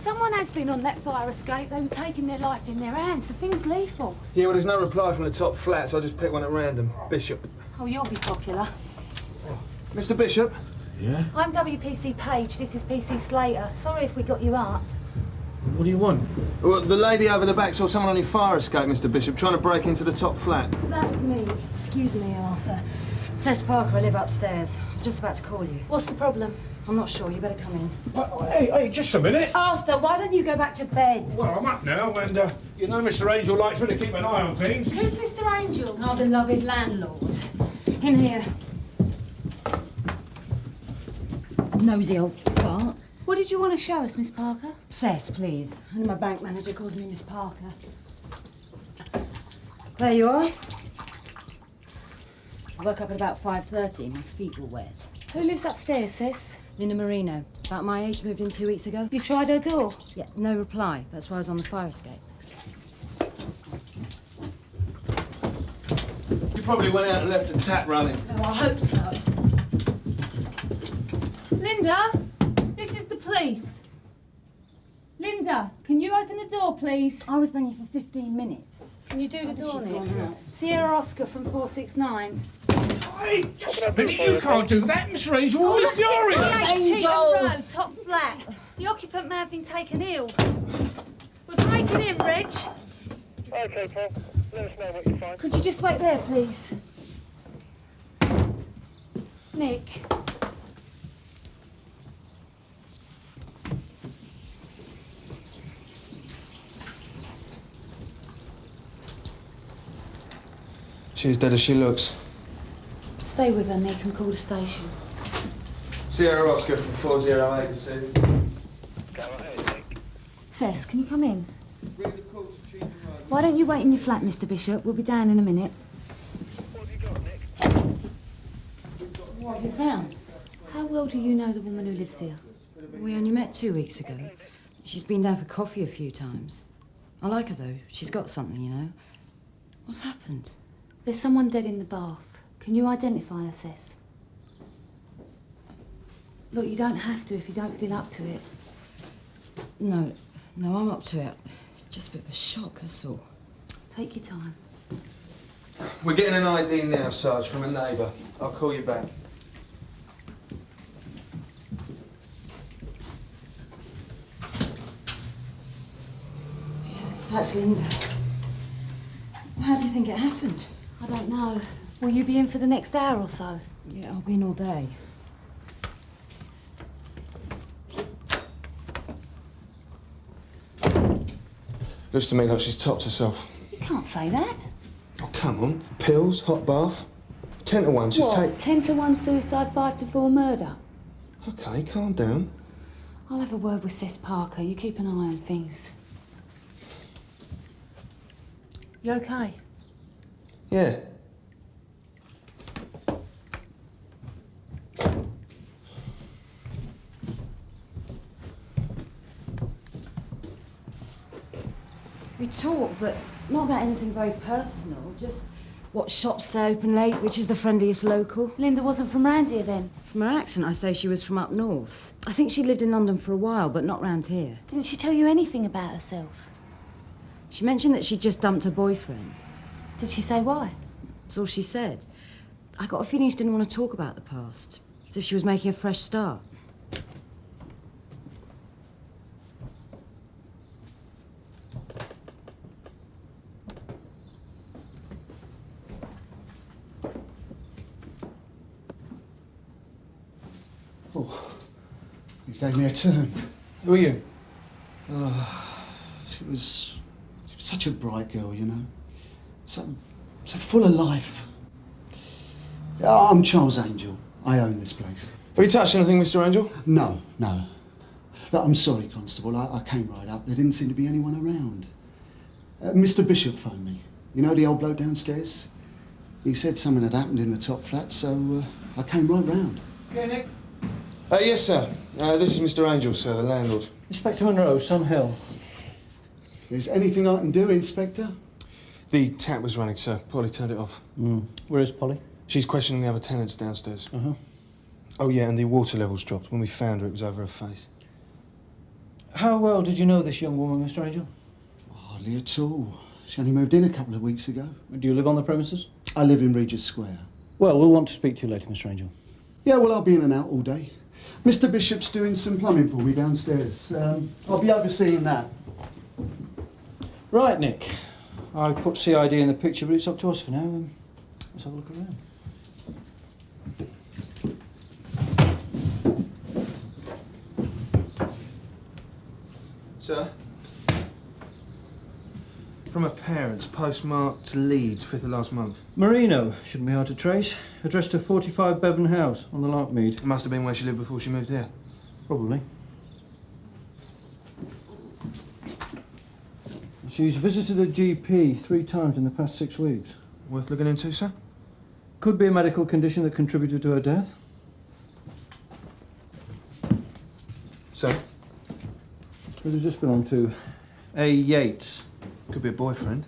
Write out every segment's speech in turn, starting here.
someone has been on that fire escape, they were taking their life in their hands. The thing's lethal. Yeah, well, there's no reply from the top flat, so I just picked one at random. Bishop. Oh, you'll be popular. Mr. Bishop? Yeah? I'm WPC Page. This is PC Slater. Sorry if we got you up. What do you want? Well, the lady over the back saw someone on your fire escape, Mr. Bishop, trying to break into the top flat. That was me. Excuse me, Arthur. Says Parker, I live upstairs. I was just about to call you. What's the problem? I'm not sure. You better come in. Hey, just a minute. Arthur, why don't you go back to bed? Well, I'm up now, and you know Mr. Angel likes me to keep an eye on things. Who's Mr. Angel? Our beloved landlord. In here. Nosy old fart. What did you want to show us, Miss Parker? Cess, please. And my bank manager calls me Miss Parker. There you are. I woke up at about 5:30. My feet were wet. Who lives upstairs, sis? Lynne Marino, about my age, moved in 2 weeks ago. You tried her door? Yeah, no reply. That's why I was on the fire escape. You probably went out and left a tap running. Oh, I hope so. Linda, this is the police. Linda, can you open the door, please? I was banging for 15 minutes. Can you do the door, she's Nick? gone out. Sierra Oscar from 469. Hey, just a minute. You can't do that, Mr. Angel. We'll be furious. Angel! Angel. Road, top flat. The occupant may have been taken ill. We're breaking in, Reg. OK, Paul. Let us know what you find. Could you just wait there, please? Nick. She's dead as she looks. Stay with her, Nick, and call the station. Sierra Oscar from 408, you see. Go ahead, Nick. Cess, can you come in? Why don't you wait in your flat, Mr. Bishop? We'll be down in a minute. What have you got, Nick? What have you found? How well do you know the woman who lives here? We only met 2 weeks ago. She's been down for coffee a few times. I like her, though. She's got something, you know. What's happened? There's someone dead in the bath. Can you identify her, Cess? Look, you don't have to if you don't feel up to it. No, I'm up to it. It's just a bit of a shock, that's all. Take your time. We're getting an ID now, Sarge, from a neighbour. I'll call you back. That's Linda. How do you think it happened? I don't know. Will you be in for the next hour or so? Yeah, I'll be in all day. Looks to me like she's topped herself. You can't say that. Oh, come on. Pills, hot bath. 10 to 1, just What? take... 10 to 1 suicide, 5 to 4 murder? OK, calm down. I'll have a word with Cess Parker. You keep an eye on things. You OK? Yeah. We talk, but not about anything very personal. Just what shops stay open late, which is the friendliest local. Linda wasn't from round here then? From her accent, I say she was from up north. I think she lived in London for a while, but not round here. Didn't she tell you anything about herself? She mentioned that she'd just dumped her boyfriend. Did she say why? That's all she said. I got a feeling she didn't want to talk about the past, as if she was making a fresh start. Oh, you gave me a turn. Who are you? She was such a bright girl, you know. So full of life. I'm Charles Angel. I own this place. Have you touched anything, Mr. Angel? No. Look, I'm sorry, Constable. I came right up. There didn't seem to be anyone around. Mr. Bishop phoned me. You know the old bloke downstairs? He said something had happened in the top flat, so I came right round. Okay, Nick. Yes, sir. This is Mr. Angel, sir, the landlord. Inspector Monroe, Sun Hill. If there's anything I can do, Inspector? The tap was running, sir. Polly turned it off. Where is Polly? She's questioning the other tenants downstairs. Uh-huh. Oh, yeah, and the water levels dropped. When we found her, it was over her face. How well did you know this young woman, Mr. Angel? Hardly at all. She only moved in a couple of weeks ago. Do you live on the premises? I live in Regis Square. Well, we'll want to speak to you later, Mr. Angel. Yeah, well, I'll be in and out all day. Mr. Bishop's doing some plumbing for me downstairs. I'll be overseeing that. Right, Nick. I put CID in the picture, but it's up to us for now. Let's have a look around. Sir? From her parents, postmarked Leeds, 5th of last month. Marino, shouldn't be hard to trace. Addressed to 45 Bevan House on the Larkmead. It must have been where she lived before she moved here. Probably. She's visited a GP 3 times in the past 6 weeks. Worth looking into, sir? Could be a medical condition that contributed to her death. Sir? Who does this belong to? A. Yates. Could be a boyfriend.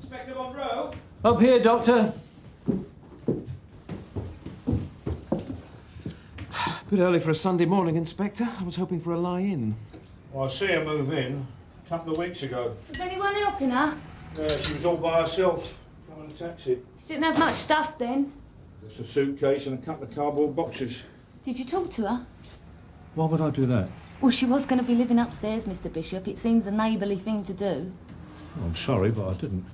Inspector Monroe? Up here, Doctor. Bit early for a Sunday morning, Inspector. I was hoping for a lie-in. Well, I see her move in a couple of weeks ago. Was anyone helping her? Yeah, she was all by herself. Come in a taxi. She didn't have much stuff then. Just a suitcase and a couple of cardboard boxes. Did you talk to her? Why would I do that? Well, she was going to be living upstairs, Mr. Bishop. It seems a neighbourly thing to do. I'm sorry, but I didn't.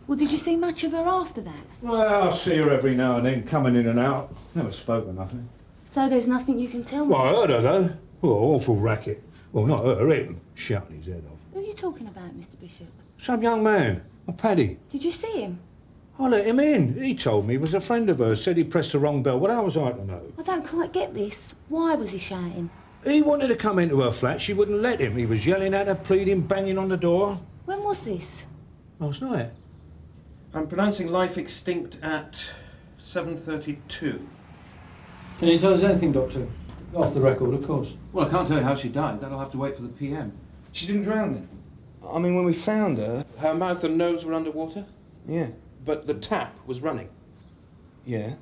Well, did you see much of her after that? Well, I see her every now and then, coming in and out. Never spoke of nothing. So there's nothing you can tell me? Well, I heard her, though. Oh, awful racket. Well, not her, him. Shouting his head off. Who are you talking about, Mr. Bishop? Some young man. A Paddy. Did you see him? I let him in. He told me he was a friend of hers, said he pressed the wrong bell. What how was I to know? I don't quite get this. Why was he shouting? He wanted to come into her flat. She wouldn't let him. He was yelling at her, pleading, banging on the door. When was this? Last night. I'm pronouncing life extinct at 7:32. Can you tell us anything, Doctor? Off the record, of course. Well, I can't tell you how she died. That'll have to wait for the PM. She didn't drown then? I mean, when we found her... Her mouth and nose were underwater, Yeah. but the tap was running. Yeah.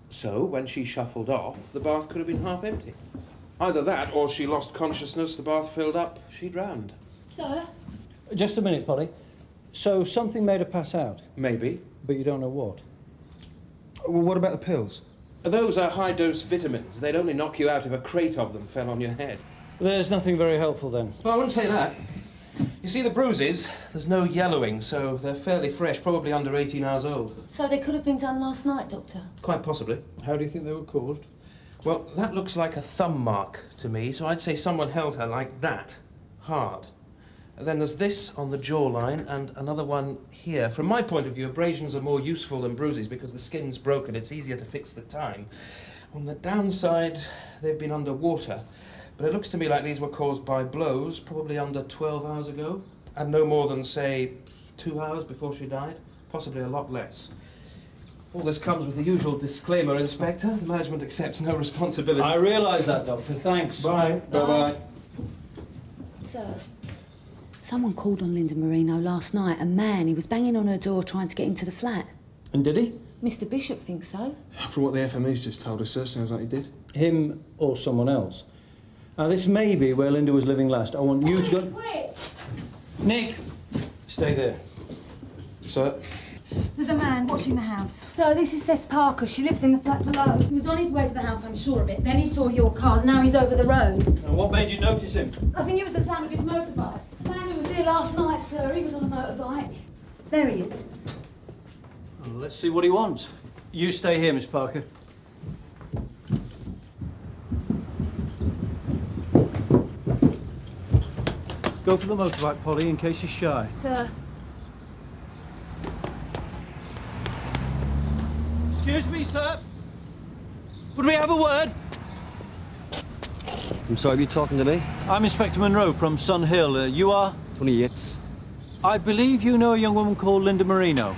So, when she shuffled off, the bath could have been half empty. Either that, or she lost consciousness, the bath filled up, she drowned. Sir? Just a minute, Polly. So something made her pass out, Maybe. but you don't know what? Well, what about the pills? Those are high-dose vitamins. They'd only knock you out if a crate of them fell on your head. There's nothing very helpful then. Well, I wouldn't say that. You see, the bruises, there's no yellowing, so they're fairly fresh, probably under 18 hours old. So they could have been done last night, Doctor? Quite possibly. How do you think they were caused? Well, that looks like a thumb mark to me, so I'd say someone held her like that, hard. And then there's this on the jawline and another one here. From my point of view, abrasions are more useful than bruises because the skin's broken, it's easier to fix the time. On the downside, they've been underwater, but it looks to me like these were caused by blows, probably under 12 hours ago, and no more than, say, 2 hours before she died, possibly a lot less. All this comes with the usual disclaimer, Inspector. The management accepts no responsibility. I realise that, Doctor. Thanks. Bye. Bye-bye. Sir, someone called on Linda Marino last night. A man, he was banging on her door trying to get into the flat. And did he? Mr. Bishop thinks so. From what the FME's just told us, sir, sounds like he did. Him or someone else? Now, this may be where Linda was living last. I want you to go... Quick! Nick! Stay there. Sir? There's a man watching the house. So this is Cess Parker. She lives in the flat below. He was on his way to the house, I'm sure of it. Then he saw your cars, now he's over the road. And what made you notice him? I think it was the sound of his motorbike. The man who was here last night, sir, he was on a motorbike. There he is. Well, let's see what he wants. You stay here, Miss Parker. Go for the motorbike, Polly, in case he's shy. Sir. Excuse me, sir. Would we have a word? I'm sorry, are you talking to me? I'm Inspector Monroe from Sun Hill. You are? Tony Yates. I believe you know a young woman called Linda Marino.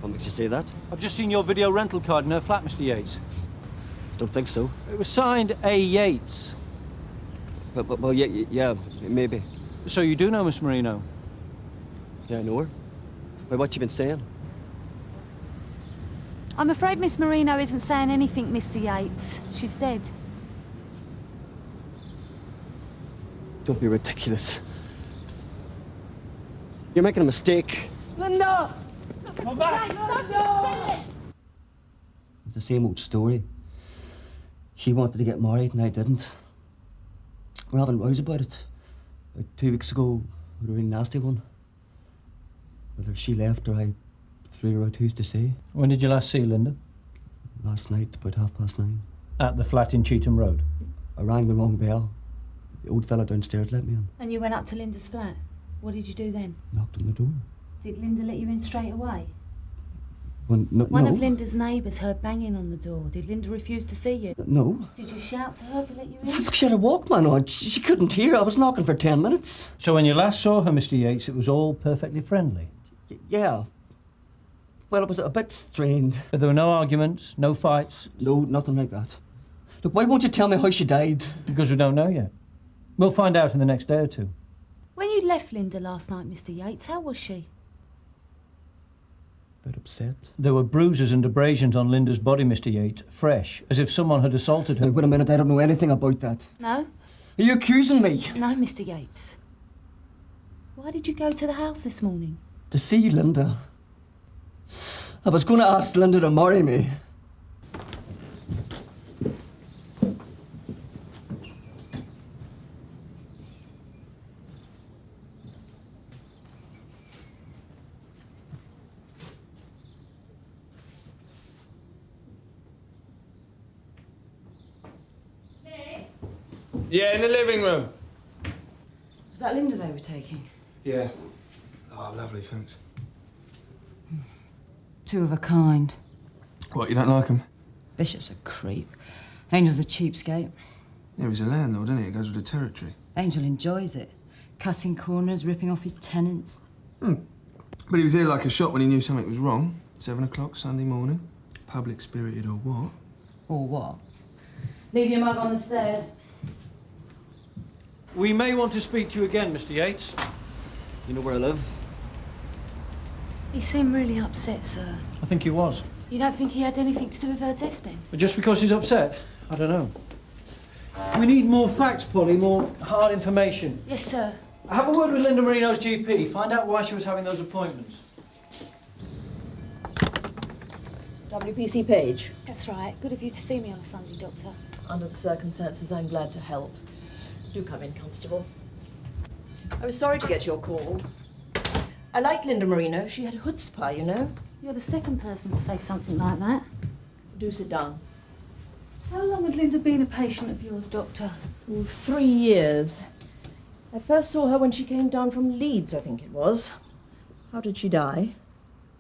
What makes you say that? I've just seen your video rental card in her flat, Mr. Yates. Don't think so. It was signed A. Yates. Well, yeah, maybe. So you do know Miss Marino? Yeah, I know her. Why, what you been saying? I'm afraid Miss Marino isn't saying anything, Mr. Yates. She's dead. Don't be ridiculous. You're making a mistake. Linda! Come back! It's the same old story. She wanted to get married and I didn't. We're having rows about it. About 2 weeks ago, we had a really nasty one. Whether she left or I threw her out, who's to say? When did you last see Linda? Last night, about 9:30. At the flat in Cheetham Road. I rang the wrong bell. The old fella downstairs let me in. And you went up to Linda's flat? What did you do then? Knocked on the door. Did Linda let you in straight away? No. One of Linda's neighbours heard banging on the door. Did Linda refuse to see you? No. Did you shout to her to let you in? Look, she had a Walkman on. She couldn't hear. I was knocking for 10 minutes. So when you last saw her, Mr. Yates, it was all perfectly friendly? Yeah. Well, it was a bit strained. But there were no arguments, no fights? No, nothing like that. Look, why won't you tell me how she died? Because we don't know yet. We'll find out in the next day or two. When you left Linda last night, Mr. Yates, how was she? A bit upset. There were bruises and abrasions on Linda's body, Mr. Yates, fresh, as if someone had assaulted her. Now, wait a minute, I don't know anything about that. No? Are you accusing me? No, Mr. Yates. Why did you go to the house this morning? To see Linda. I was going to ask Linda to marry me. Yeah, in the living room. Was that Linda they were taking? Yeah. Oh, lovely, thanks. Two of a kind. What, you don't like him? Bishop's a creep. Angel's a cheapskate. Yeah, he's a landlord, isn't he? It goes with the territory. Angel enjoys it. Cutting corners, ripping off his tenants. But he was here like a shot when he knew something was wrong. 7 o'clock Sunday morning. Public spirited or what? Or what? Leave your mug on the stairs. We may want to speak to you again, Mr. Yates. You know where I live? He seemed really upset, sir. I think he was. You don't think he had anything to do with her death, then? But just because he's upset? I don't know. We need more facts, Polly, more hard information. Yes, sir. Have a word with Linda Marino's GP. Find out why she was having those appointments. WPC Page. That's right. Good of you to see me on a Sunday, Doctor. Under the circumstances, I'm glad to help. Do come in, Constable. I was sorry to get your call. I like Linda Marino. She had chutzpah, you know. You're the second person to say something like that. Do sit down. How long had Linda been a patient of yours, Doctor? Oh, 3 years. I first saw her when she came down from Leeds, I think it was. How did she die?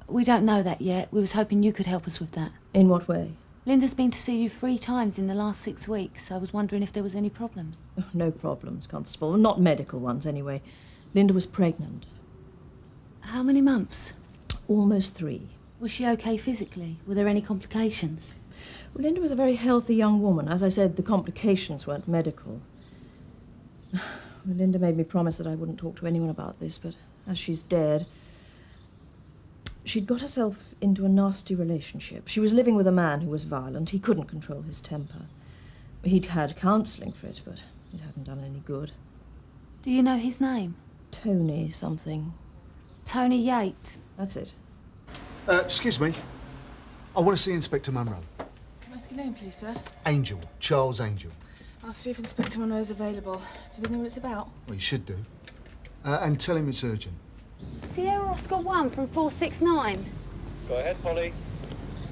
We don't know that yet. We was hoping you could help us with that. In what way? Linda's been to see you 3 times in the last 6 weeks. I was wondering if there was any problems. Oh, no problems, Constable. Not medical ones, anyway. Linda was pregnant. How many months? Almost 3. Was she okay physically? Were there any complications? Well, Linda was a very healthy young woman. As I said, the complications weren't medical. Well, Linda made me promise that I wouldn't talk to anyone about this, but as she's dead, she'd got herself into a nasty relationship. She was living with a man who was violent. He couldn't control his temper. He'd had counselling for it, but it hadn't done any good. Do you know his name? Tony something. Tony Yates. That's it. Excuse me. I want to see Inspector Munro. Can I ask your name, please, sir? Angel. Charles Angel. I'll see if Inspector Monroe's available. Does he know what it's about? Well, you should do. And tell him it's urgent. Sierra Oscar 1 from 469. Go ahead, Polly.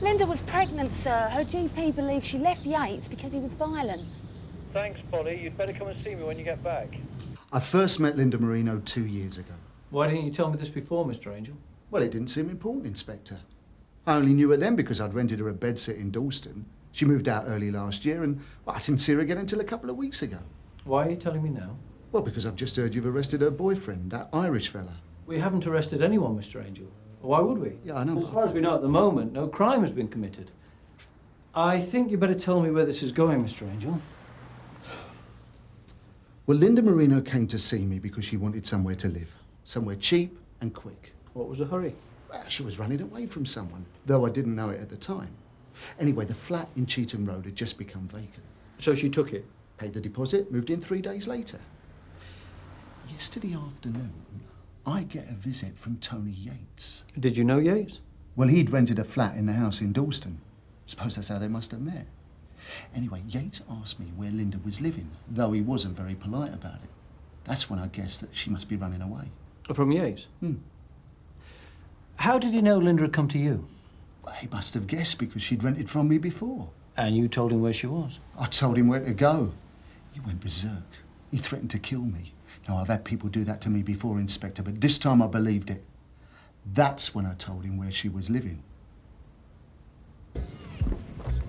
Linda was pregnant, sir. Her GP believes she left Yates because he was violent. Thanks, Polly. You'd better come and see me when you get back. I first met Linda Marino 2 years ago. Why didn't you tell me this before, Mr. Angel? Well, it didn't seem important, Inspector. I only knew her then because I'd rented her a bedsit in Dalston. She moved out early last year and well, I didn't see her again until a couple of weeks ago. Why are you telling me now? Well, because I've just heard you've arrested her boyfriend, that Irish fella. We haven't arrested anyone, Mr. Angel. Why would we? Yeah, I know. As far as we know at the moment, no crime has been committed. I think you better tell me where this is going, Mr. Angel. Well, Linda Marino came to see me because she wanted somewhere to live. Somewhere cheap and quick. What was the hurry? Well, she was running away from someone, though I didn't know it at the time. Anyway, the flat in Cheetham Road had just become vacant. So she took it? Paid the deposit, moved in 3 days later. Yesterday afternoon, I get a visit from Tony Yates. Did you know Yates? Well, he'd rented a flat in the house in Dalston. Suppose that's how they must have met. Anyway, Yates asked me where Linda was living, though he wasn't very polite about it. That's when I guessed that she must be running away. From Yates? How did he know Linda had come to you? Well, he must have guessed because she'd rented from me before. And you told him where she was? I told him where to go. He went berserk. He threatened to kill me. Now, I've had people do that to me before, Inspector, but this time I believed it. That's when I told him where she was living.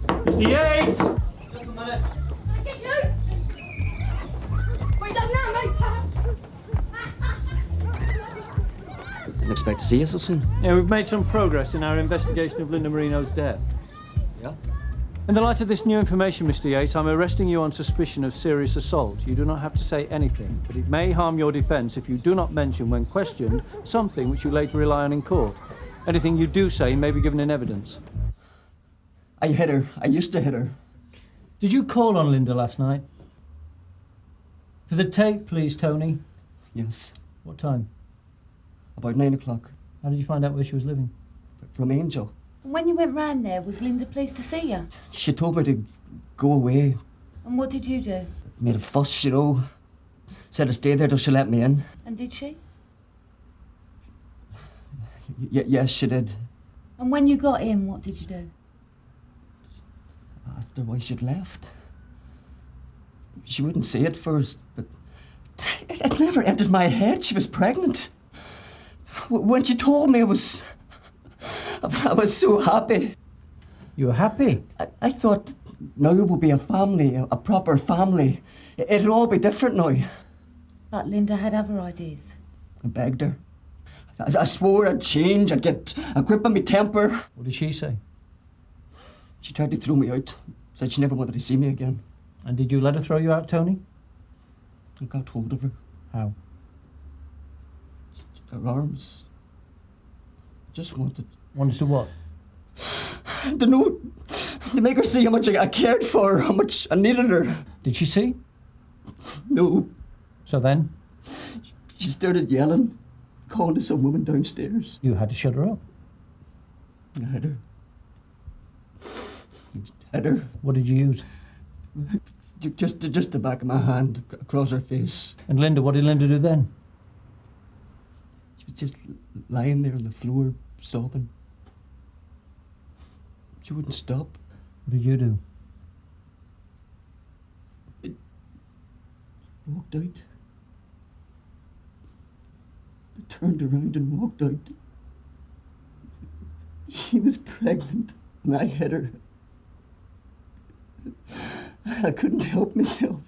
Mr. Yates! Just a minute. I get you! What you done now, mate? Didn't expect to see you so soon. Yeah, we've made some progress in our investigation of Linda Marino's death. Yeah? In the light of this new information, Mr. Yates, I'm arresting you on suspicion of serious assault. You do not have to say anything, but it may harm your defence if you do not mention, when questioned, something which you later rely on in court. Anything you do say may be given in evidence. I hit her. I used to hit her. Did you call on Linda last night? For the tape, please, Tony. Yes. What time? About 9 o'clock. How did you find out where she was living? From Angel. When you went round there, was Linda pleased to see you? She told me to go away. And what did you do? Made a fuss, you know. Said to stay there till she let me in. And did she? Yes, she did. And when you got in, what did you do? I asked her why she'd left. She wouldn't say it first, but it never entered my head she was pregnant. When she told me, I was so happy. You were happy? I thought now we'll be a family, a proper family. It'll all be different now. But Linda had other ideas. I begged her. I swore I'd change, I'd get a grip on my temper. What did she say? She tried to throw me out. Said she never wanted to see me again. And did you let her throw you out, Tony? I got hold of her. How? Her arms. Just wanted... Wanted to what? To know... To make her see how much I cared for her, how much I needed her. Did she see? No. So then? She started yelling, calling to some woman downstairs. You had to shut her up. I had her. Hit her. What did you use? Just the back of my hand across her face. And Linda, what did Linda do then? She was just lying there on the floor, sobbing. She wouldn't stop. What did you do? I walked out. I turned around and walked out. She was pregnant and I hit her. I couldn't help myself.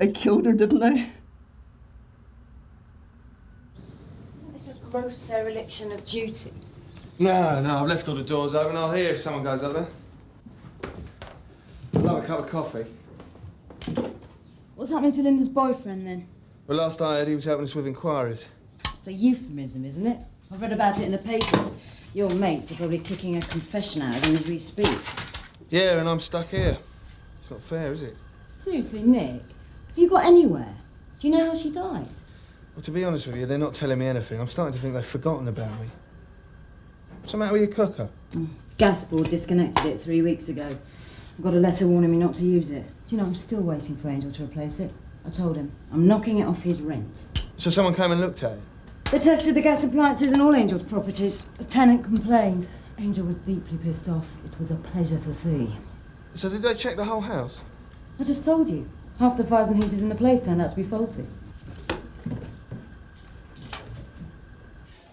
I killed her, didn't I? Isn't this a gross dereliction of duty? No, I've left all the doors open. I'll hear if someone goes up there. I'll have a cup of coffee. What's happening to Linda's boyfriend, then? Well, last I heard, he was helping us with inquiries. It's a euphemism, isn't it? I've read about it in the papers. Your mates are probably kicking a confession out of him as we speak. Yeah, and I'm stuck here. It's not fair, is it? Seriously, Nick, have you got anywhere? Do you know how she died? Well, to be honest with you, they're not telling me anything. I'm starting to think they've forgotten about me. What's the matter with your cooker? Gas board disconnected it 3 weeks ago. I got a letter warning me not to use it. Do you know, I'm still waiting for Angel to replace it. I told him I'm knocking it off his rent. So someone came and looked at it? They tested the gas appliances and all Angel's properties. A tenant complained. Angel was deeply pissed off. It was a pleasure to see. So did they check the whole house? I just told you. Half the fires and heaters in the place turned out to be faulty.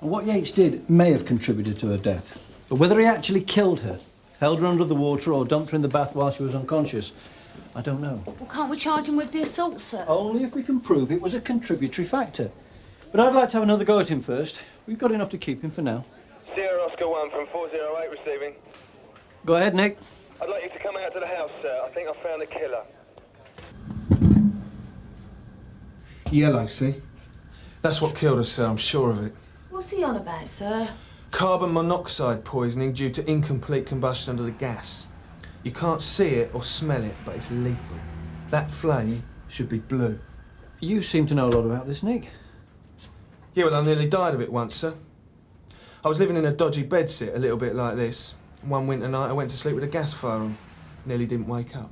And what Yates did may have contributed to her death. But whether he actually killed her, held her under the water or dumped her in the bath while she was unconscious, I don't know. Well, can't we charge him with the assault, sir? Only if we can prove it was a contributory factor. But I'd like to have another go at him first. We've got enough to keep him for now. Sierra Oscar 1 from 408 receiving. Go ahead, Nick. I'd like you to come out to the house, sir. I think I found the killer. Yellow, see? That's what killed us, sir, I'm sure of it. What's he on about, sir? Carbon monoxide poisoning due to incomplete combustion under the gas. You can't see it or smell it, but it's lethal. That flame should be blue. You seem to know a lot about this, Nick. Yeah, well, I nearly died of it once, sir. I was living in a dodgy bedsit, a little bit like this. One winter night, I went to sleep with a gas fire on. Nearly didn't wake up.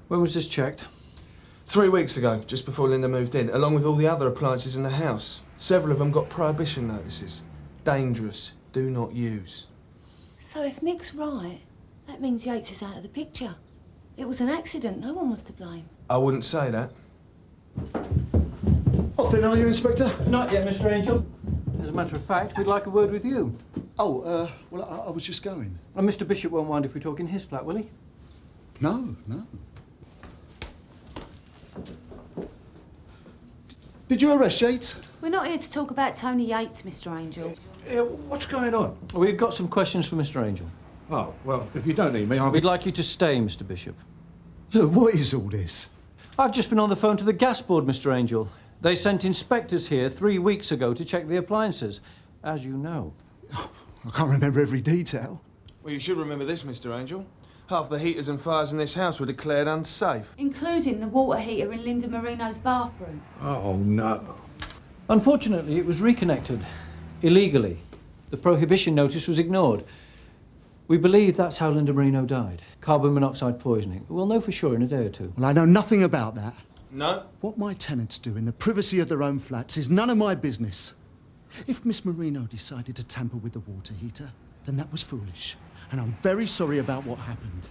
When was this checked? 3 weeks ago, just before Linda moved in, along with all the other appliances in the house. Several of them got prohibition notices. Dangerous. Do not use. So if Nick's right, that means Yates is out of the picture. It was an accident. No one was to blame. I wouldn't say that. Off then, are you, Inspector? Not yet, Mr. Angel. As a matter of fact, we'd like a word with you. Oh, well, I was just going. And Mr. Bishop won't mind if we talk in his flat, will he? No, no. Did you arrest Yates? We're not here to talk about Tony Yates, Mr. Angel. What's going on? We've got some questions for Mr. Angel. Oh, well, if you don't need me, I'll... We'd like you to stay, Mr. Bishop. Look, what is all this? I've just been on the phone to the gas board, Mr. Angel. They sent inspectors here 3 weeks ago to check the appliances, as you know. Oh, I can't remember every detail. Well, you should remember this, Mr. Angel. Half the heaters and fires in this house were declared unsafe. Including the water heater in Linda Marino's bathroom. Oh, no. Unfortunately, it was reconnected. Illegally. The prohibition notice was ignored. We believe that's how Linda Marino died. Carbon monoxide poisoning. We'll know for sure in a day or two. Well, I know nothing about that. No? What my tenants do in the privacy of their own flats is none of my business. If Miss Marino decided to tamper with the water heater, then that was foolish. And I'm very sorry about what happened.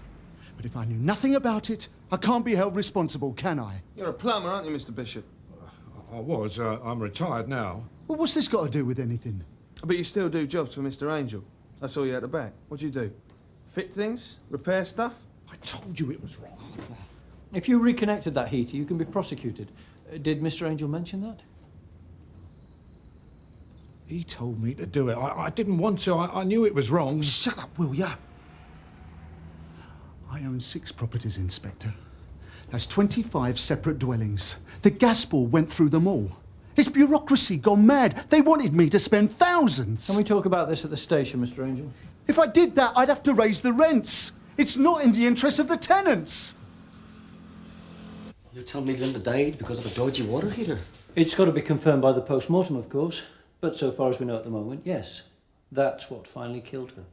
But if I knew nothing about it, I can't be held responsible, can I? You're a plumber, aren't you, Mr. Bishop? I was. I'm retired now. Well, what's this got to do with anything? But you still do jobs for Mr. Angel. I saw you at the back. What do you do? Fit things? Repair stuff? I told you it was wrong. If you reconnected that heater, you can be prosecuted. Did Mr. Angel mention that? He told me to do it. I didn't want to. I knew it was wrong. Shut up, will ya? I own 6 properties, Inspector. That's 25 separate dwellings. The gas board went through them all. It's bureaucracy gone mad. They wanted me to spend thousands. Can we talk about this at the station, Mr. Angel? If I did that, I'd have to raise the rents. It's not in the interest of the tenants. You're telling me Linda died because of a dodgy water heater? It's got to be confirmed by the post-mortem, of course. But so far as we know at the moment, yes. That's what finally killed her.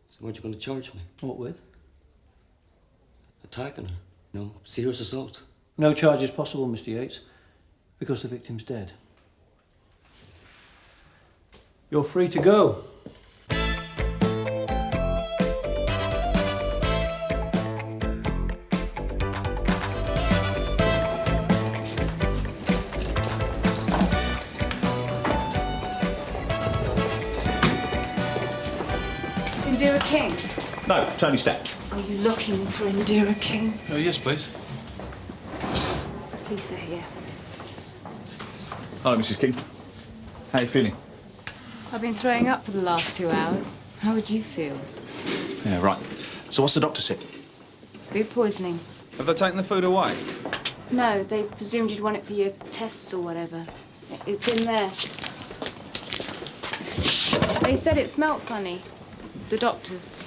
So what are you going to charge me? What with? Attacking her. No, serious assault. No charge is possible, Mr. Yates, because the victim's dead. You're free to go. Indira King. No, Tony Stack. Are you looking for Indira King? Oh, yes, please. Police are here. Hello, Mrs. King. How are you feeling? I've been throwing up for the last 2 hours. How would you feel? Yeah, right. So what's the doctor said? Food poisoning. Have they taken the food away? No, they presumed you'd want it for your tests or whatever. It's in there. They said it smelt funny. The doctors.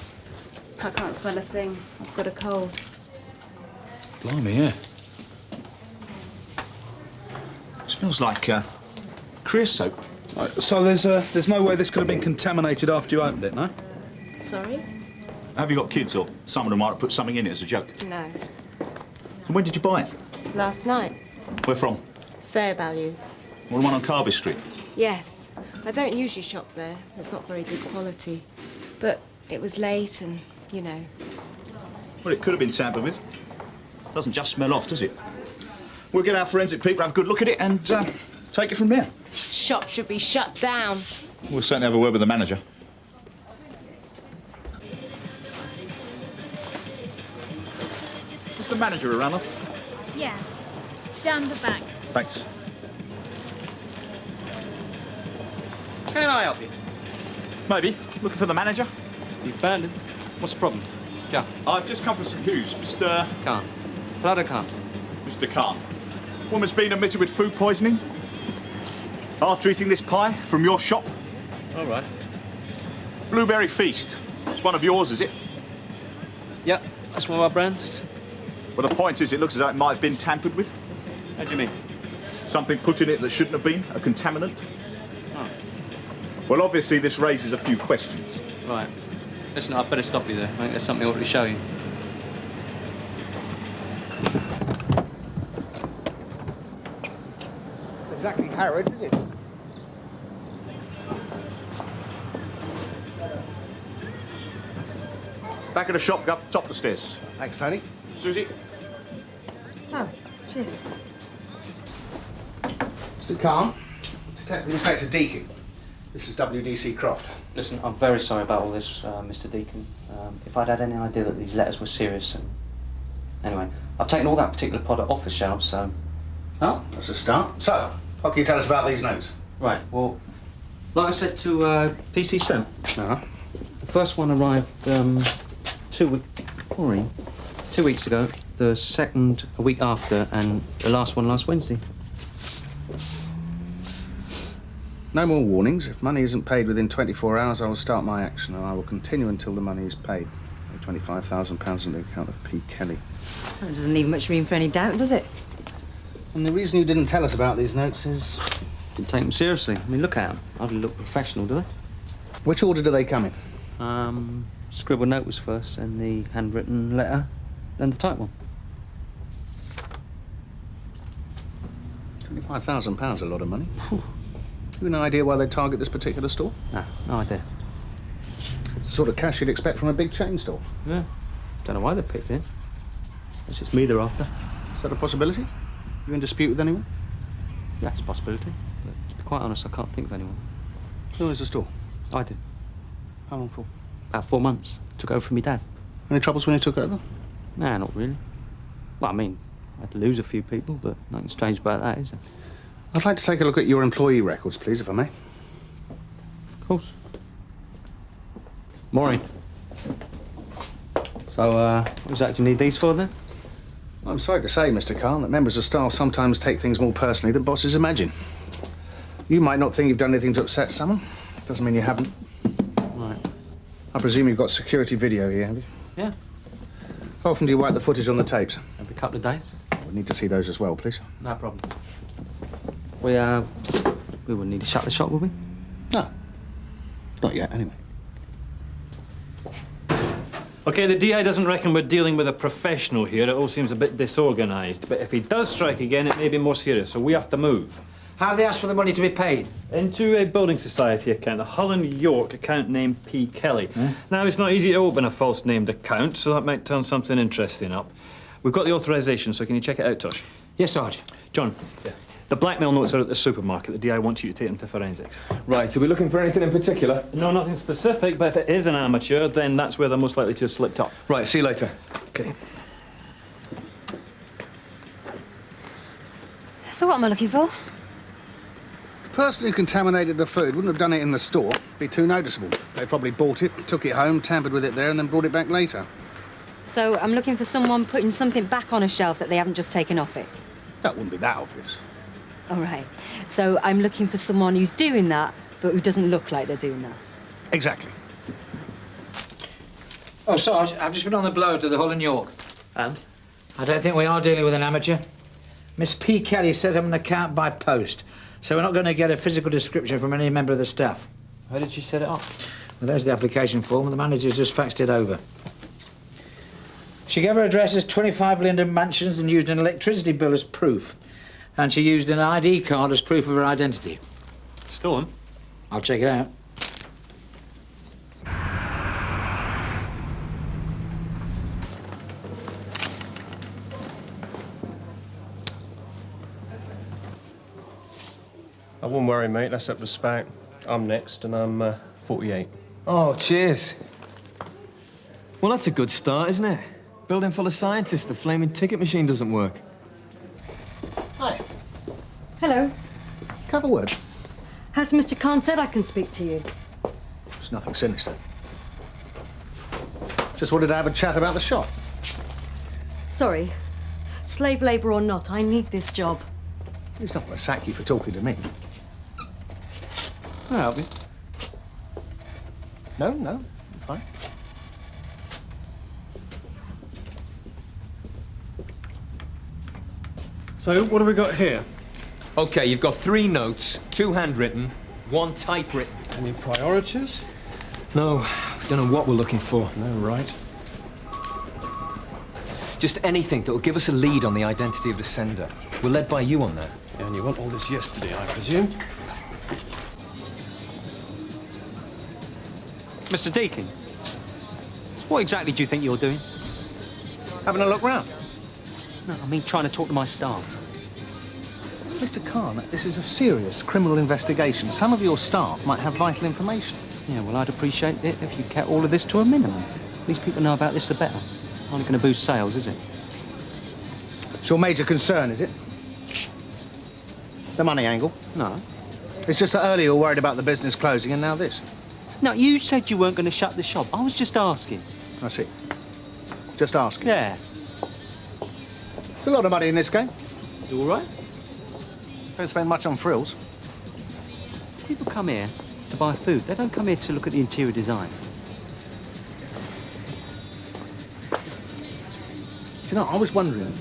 I can't smell a thing. I've got a cold. Blimey, yeah. Smells like creosote. Right, so there's no way this could have been contaminated after you opened it, no? Sorry? Have you got kids, or someone who might have put something in it as a joke? No. So when did you buy it? Last night. Where from? Fair value. Well, the one on Carver Street. Yes. I don't usually shop there. It's not very good quality. But it was late and, you know. Well, it could have been tampered with. Doesn't just smell off, does it? We'll get our forensic people, have a good look at it, and take it from there. Shop should be shut down. We'll certainly have a word with the manager. Is the manager around, love? Yeah, down the back. Thanks. Can I help you? Maybe. Looking for the manager? You found him. What's the problem? Yeah. I've just come from St Hugh's. Mr... Khan. Prada Khan. Mr Khan. Woman's been admitted with food poisoning after eating this pie from your shop. All right. Blueberry Feast. It's one of yours, is it? Yeah, that's one of our brands. Well, the point is, it looks as though it might have been tampered with. How do you mean? Something put in it that shouldn't have been, a contaminant. Oh. Well, obviously, this raises a few questions. Right. Listen, I'd better stop you there. I think there's something I want to show you. Exactly Harrods, is it? Back of the shop, go up top of the stairs. Thanks, Tony. Susie? Oh, cheers. Mr. Khan, Detective Inspector Deacon. This is WDC Croft. Listen, I'm very sorry about all this, Mr. Deacon. If I'd had any idea that these letters were serious, and anyway, I've taken all that particular product off the shelf, so. Oh, that's a start. So, what can you tell us about these notes? Right. Well, like I said to PC Stem, Uh-huh. the first one arrived 2 weeks ago. The second a week after, and the last one last Wednesday. No more warnings. If money isn't paid within 24 hours, I will start my action, and I will continue until the money is paid. £25,000 in the account of P. Kelly. That doesn't leave much room for any doubt, does it? And the reason you didn't tell us about these notes is... Didn't take them seriously. I mean, look at them. Hardly look professional, do they? Which order do they come in? Scribbled note was first, and the handwritten letter, then the typed one. £25,000, a lot of money. You have no idea why they target this particular store? No, no idea. It's the sort of cash you'd expect from a big chain store. Yeah. Don't know why they picked it. It's just me they're after. Is that a possibility? You in dispute with anyone? Yeah, it's a possibility. But to be quite honest, I can't think of anyone. Who owns the store? I do. How long for? About 4 months. Took over from me dad. Any troubles when you took over? Nah, not really. Well, I mean, I had to lose a few people, but nothing strange about that, is there? I'd like to take a look at your employee records, please, if I may. Of course. Maureen. So, what exactly do you need these for, then? I'm sorry to say, Mr. Khan, that members of staff sometimes take things more personally than bosses imagine. You might not think you've done anything to upset someone. Doesn't mean you haven't. Right. I presume you've got security video here, have you? Yeah. How often do you wipe the footage on the tapes? Every couple of days. We need to see those as well, please. No problem. We wouldn't need to shut the shop, would we? No. Not yet, anyway. OK, the DI doesn't reckon we're dealing with a professional here. It all seems a bit disorganised. But if he does strike again, it may be more serious, so we have to move. How do they ask for the money to be paid? Into a building society account, a Holland York account named P. Kelly. Now, it's not easy to open a false named account, so that might turn something interesting up. We've got the authorisation, so can you check it out, Tosh? Yes, Sarge. John. Yeah. The blackmail notes are at the supermarket. The DI wants you to take them to forensics. Right, are we looking for anything in particular? No, nothing specific, but if it is an amateur, then that's where they're most likely to have slipped up. Right, see you later. OK. So what am I looking for? The person who contaminated the food wouldn't have done it in the store. It'd be too noticeable. They probably bought it, took it home, tampered with it there, and then brought it back later. So I'm looking for someone putting something back on a shelf that they haven't just taken off it. That wouldn't be that obvious. All right. So I'm looking for someone who's doing that, but who doesn't look like they're doing that. Exactly. Oh, Sarge, I've just been on the blower to the Holland York. And? I don't think we are dealing with an amateur. Miss P. Kelly set up an account by post, so we're not going to get a physical description from any member of the staff. How did she set it up? Well, there's the application form, and the manager's just faxed it over. She gave her address as 25 Linden Mansions and used an electricity bill as proof. And she used an ID card as proof of her identity. Stolen? I'll check it out. I wouldn't worry, mate. That's up the spout. I'm next, and I'm 48. Oh, cheers. Well, that's a good start, isn't it? Building full of scientists, the flaming ticket machine doesn't work. Hi. Hello. Have a word. Has Mr. Khan said I can speak to you? It's nothing sinister. Just wanted to have a chat about the shop. Sorry. Slave labour or not, I need this job. He's not going to sack you for talking to me. Can I help you? No, no, fine. So, what have we got here? OK, you've got 3 notes, 2 handwritten, 1 typewritten. Any priorities? No, we don't know what we're looking for. No, right. Just anything that'll give us a lead on the identity of the sender. We're led by you on that. Yeah, and you want all this yesterday, I presume? Mr. Deacon, what exactly do you think you're doing? Having a look round. No, I mean trying to talk to my staff. Mr. Khan, this is a serious criminal investigation. Some of your staff might have vital information. Yeah, well, I'd appreciate it if you kept all of this to a minimum. These people know about this, the better. Only going to boost sales, is it? It's your major concern, is it? The money angle? No. It's just that earlier you were worried about the business closing and now this. No, you said you weren't going to shut the shop. I was just asking. I see. Just asking. Yeah. There's a lot of money in this game. You all right? Don't spend much on frills. People come here to buy food. They don't come here to look at the interior design. Do you know, I was wondering,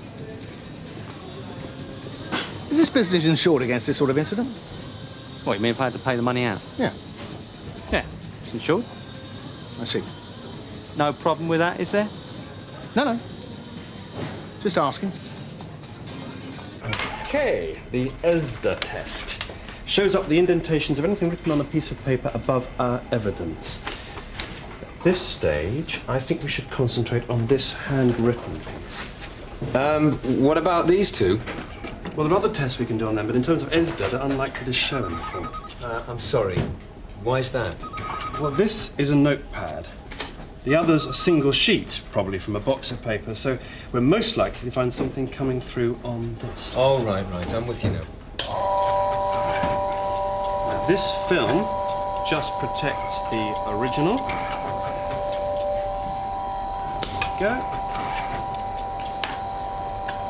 is this business insured against this sort of incident? What, you mean if I had to pay the money out? Yeah. Yeah, it's insured. I see. No problem with that, is there? No. Just asking. Okay, the ESDA test. Shows up the indentations of anything written on a piece of paper above our evidence. At this stage, I think we should concentrate on this handwritten piece. What about these 2? Well, there are other tests we can do on them, but in terms of ESDA, they're unlikely to show anything. I'm sorry. Why is that? Well, this is a notepad. The others are single sheets, probably from a box of paper, so we're most likely to find something coming through on this. Oh, right. I'm with you now. Now, this film just protects the original. Go.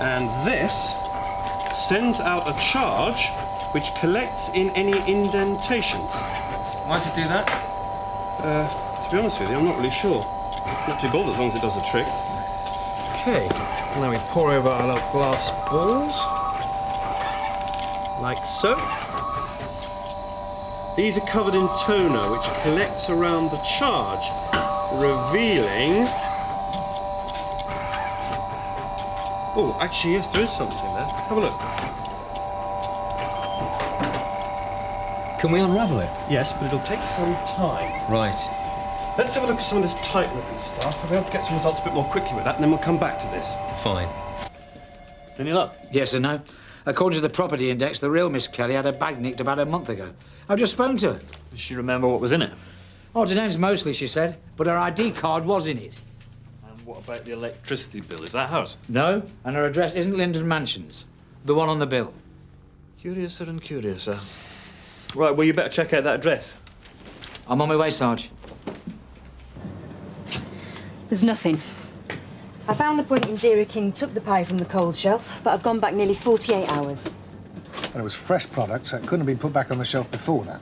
And this sends out a charge which collects in any indentations. Why does it do that? To be honest with you, I'm not really sure. Not too bothered as long as it does the trick. Okay, now we pour over our little glass balls. Like so. These are covered in toner, which collects around the charge, revealing... Oh, actually, yes, there is something there. Have a look. Can we unravel it? Yes, but it'll take some time. Right. Let's have a look at some of this typewritten stuff. We'll be able to get some results a bit more quickly with that, and then we'll come back to this. Fine. Any luck? Yes and no. According to the property index, the real Miss Kelly had her bag nicked about a month ago. I've just spoken to her. Does she remember what was in it? Odds and ends mostly, she said, but her ID card was in it. And what about the electricity bill? Is that hers? No, and her address isn't Lyndon Mansions. The one on the bill. Curiouser and curiouser. Right, well, you better check out that address. I'm on my way, Sarge. There's nothing. I found the point in Dear King took the pie from the cold shelf, but I've gone back nearly 48 hours. Well, it was fresh product, so it couldn't have been put back on the shelf before that.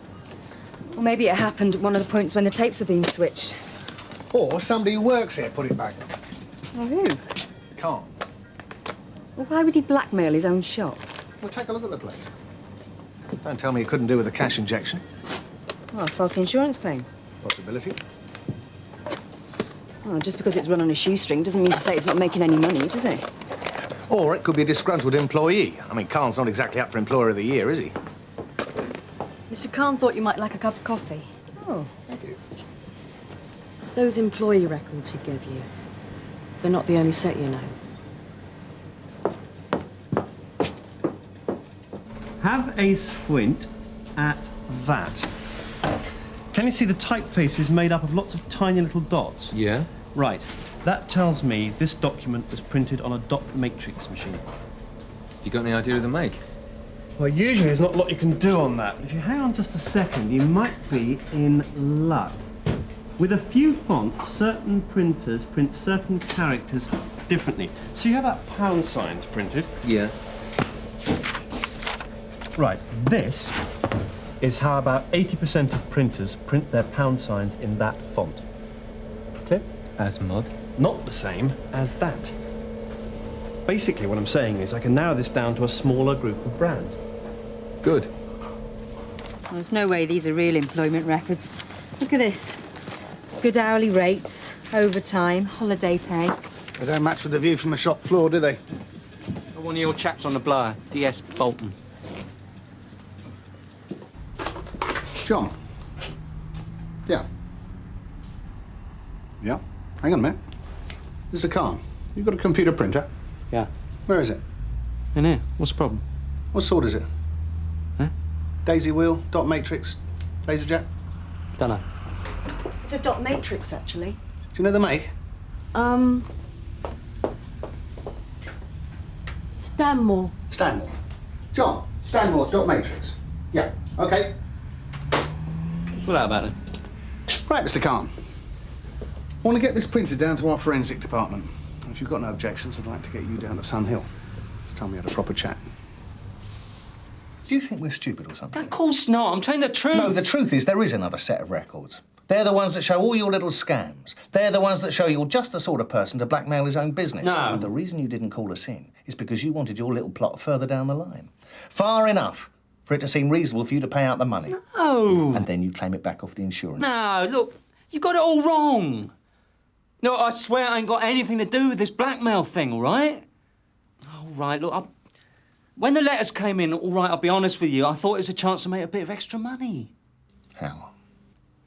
Or maybe it happened at one of the points when the tapes were being switched. Or somebody who works here put it back. Oh, who? Can't. Well, why would he blackmail his own shop? Well, take a look at the place. Don't tell me you couldn't do with a cash injection. Well, a false insurance claim. Possibility. Well, just because it's run on a shoestring doesn't mean to say it's not making any money, does it? Or it could be a disgruntled employee. I mean, Khan's not exactly up for Employer of the Year, is he? Mr. Khan thought you might like a cup of coffee. Oh, thank you. Those employee records he gave you, they're not the only set, you know. Have a squint at that. Can you see the typeface is made up of lots of tiny little dots? Yeah. Right. That tells me this document was printed on a dot matrix machine. You got any idea of the make? Well, usually there's not a lot you can do on that, but if you hang on just a second, you might be in luck. With a few fonts, certain printers print certain characters differently. So you have that pound signs printed. Yeah. Right, this is how about 80% of printers print their pound signs in that font. Okay? As mud? Not the same as that. Basically, what I'm saying is I can narrow this down to a smaller group of brands. Good. Well, there's no way these are real employment records. Look at this. Good hourly rates, overtime, holiday pay. They don't match with the view from the shop floor, do they? One of your chaps on the blower, D.S. Bolton. John. Yeah. Yeah. Hang on a minute. Mr. Khan, you've got a computer printer? Yeah. Where is it? In here. What's the problem? What sort is it? Huh? Daisy wheel, dot matrix, laserjet? Dunno. It's a dot matrix, actually. Do you know the make? Stanmore. Stanmore. John, Stanmore's dot matrix. Yeah, OK. What's that about then? Right, Mr. Khan. I want to get this printed down to our forensic department. If you've got no objections, I'd like to get you down to Sun Hill. It's time we had a proper chat. Do you think we're stupid or something? Of course not. I'm telling the truth. No, the truth is there is another set of records. They're the ones that show all your little scams. They're the ones that show you're just the sort of person to blackmail his own business. No. And the reason you didn't call us in is because you wanted your little plot further down the line. Far enough for it to seem reasonable for you to pay out the money. No. And then you claim it back off the insurance. No, look, you got it all wrong. No, I swear I ain't got anything to do with this blackmail thing, all right? All right, look, when the letters came in, all right, I'll be honest with you, I thought it was a chance to make a bit of extra money. How?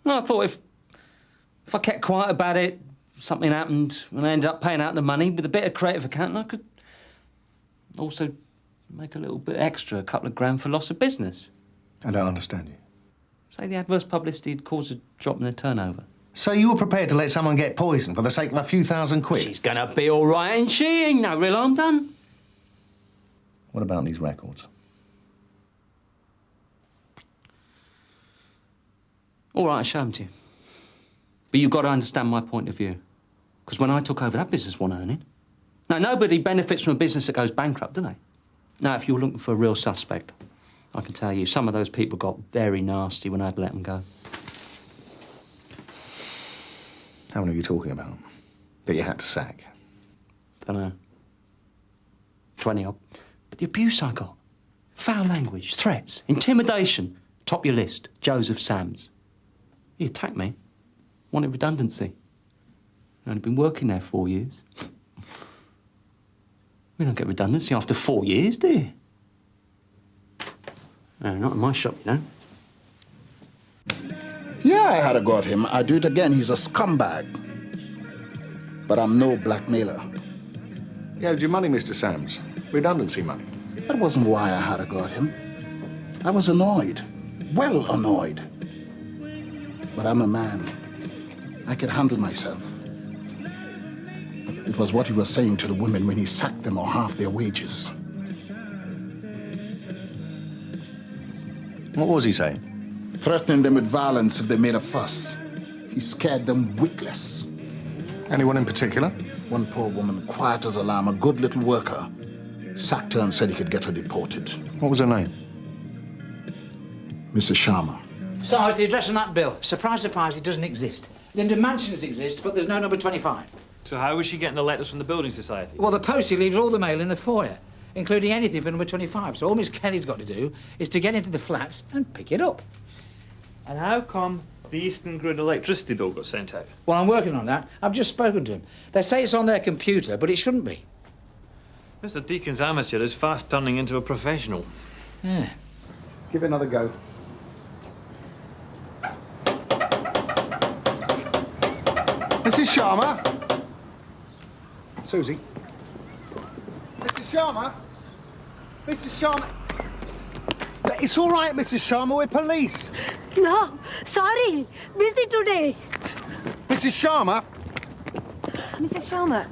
No, I thought if I kept quiet about it, something happened, and I ended up paying out the money with a bit of creative accounting, I could also make a little bit extra, a couple of grand for loss of business. I don't understand you. Say the adverse publicity had caused a drop in the turnover. So you were prepared to let someone get poisoned for the sake of a few thousand quid? She's gonna be all right, ain't she? Ain't no real harm done. What about these records? All right, I'll show them to you. But you've got to understand my point of view. Because when I took over, that business wasn't earning. Now, nobody benefits from a business that goes bankrupt, do they? Now, if you're looking for a real suspect, I can tell you, some of those people got very nasty when I'd let them go. How many are you talking about that you had to sack? Dunno. 20 odd. But the abuse I got, foul language, threats, intimidation, top your list, Joseph Sams. He attacked me, wanted redundancy. I'd only been working there 4 years. We don't get redundancy after 4 years, do you? No, not in my shop, you know. Yeah, I had a go at him. I do it again. He's a scumbag. But I'm no blackmailer. He owed you money, Mr. Sams. Redundancy money. That wasn't why I had a go at him. I was annoyed. Well annoyed. But I'm a man. I could handle myself. It was what he was saying to the women when he sacked them or half their wages. What was he saying? Threatening them with violence if they made a fuss. He scared them witless. Anyone in particular? One poor woman, quiet as a lamb, a good little worker, sacked her and said he could get her deported. What was her name? Mrs. Sharma. Sarge, the address on that bill. Surprise, surprise, it doesn't exist. Linden Mansions exists, but there's no number 25. So how was she getting the letters from the Building Society? Well, the postie leaves all the mail in the foyer, including anything for number 25. So all Miss Kelly's got to do is to get into the flats and pick it up. And how come the Eastern Grid electricity bill got sent out? Well, I'm working on that. I've just spoken to him. They say it's on their computer, but it shouldn't be. Mr. Deacon's amateur is fast turning into a professional. Yeah. Give it another go. Mrs. Sharma? Susie? Mrs. Sharma? Mrs. Sharma? It's all right, Mrs. Sharma, we're police. No, sorry. Busy today. Mrs. Sharma? Mrs. Sharma,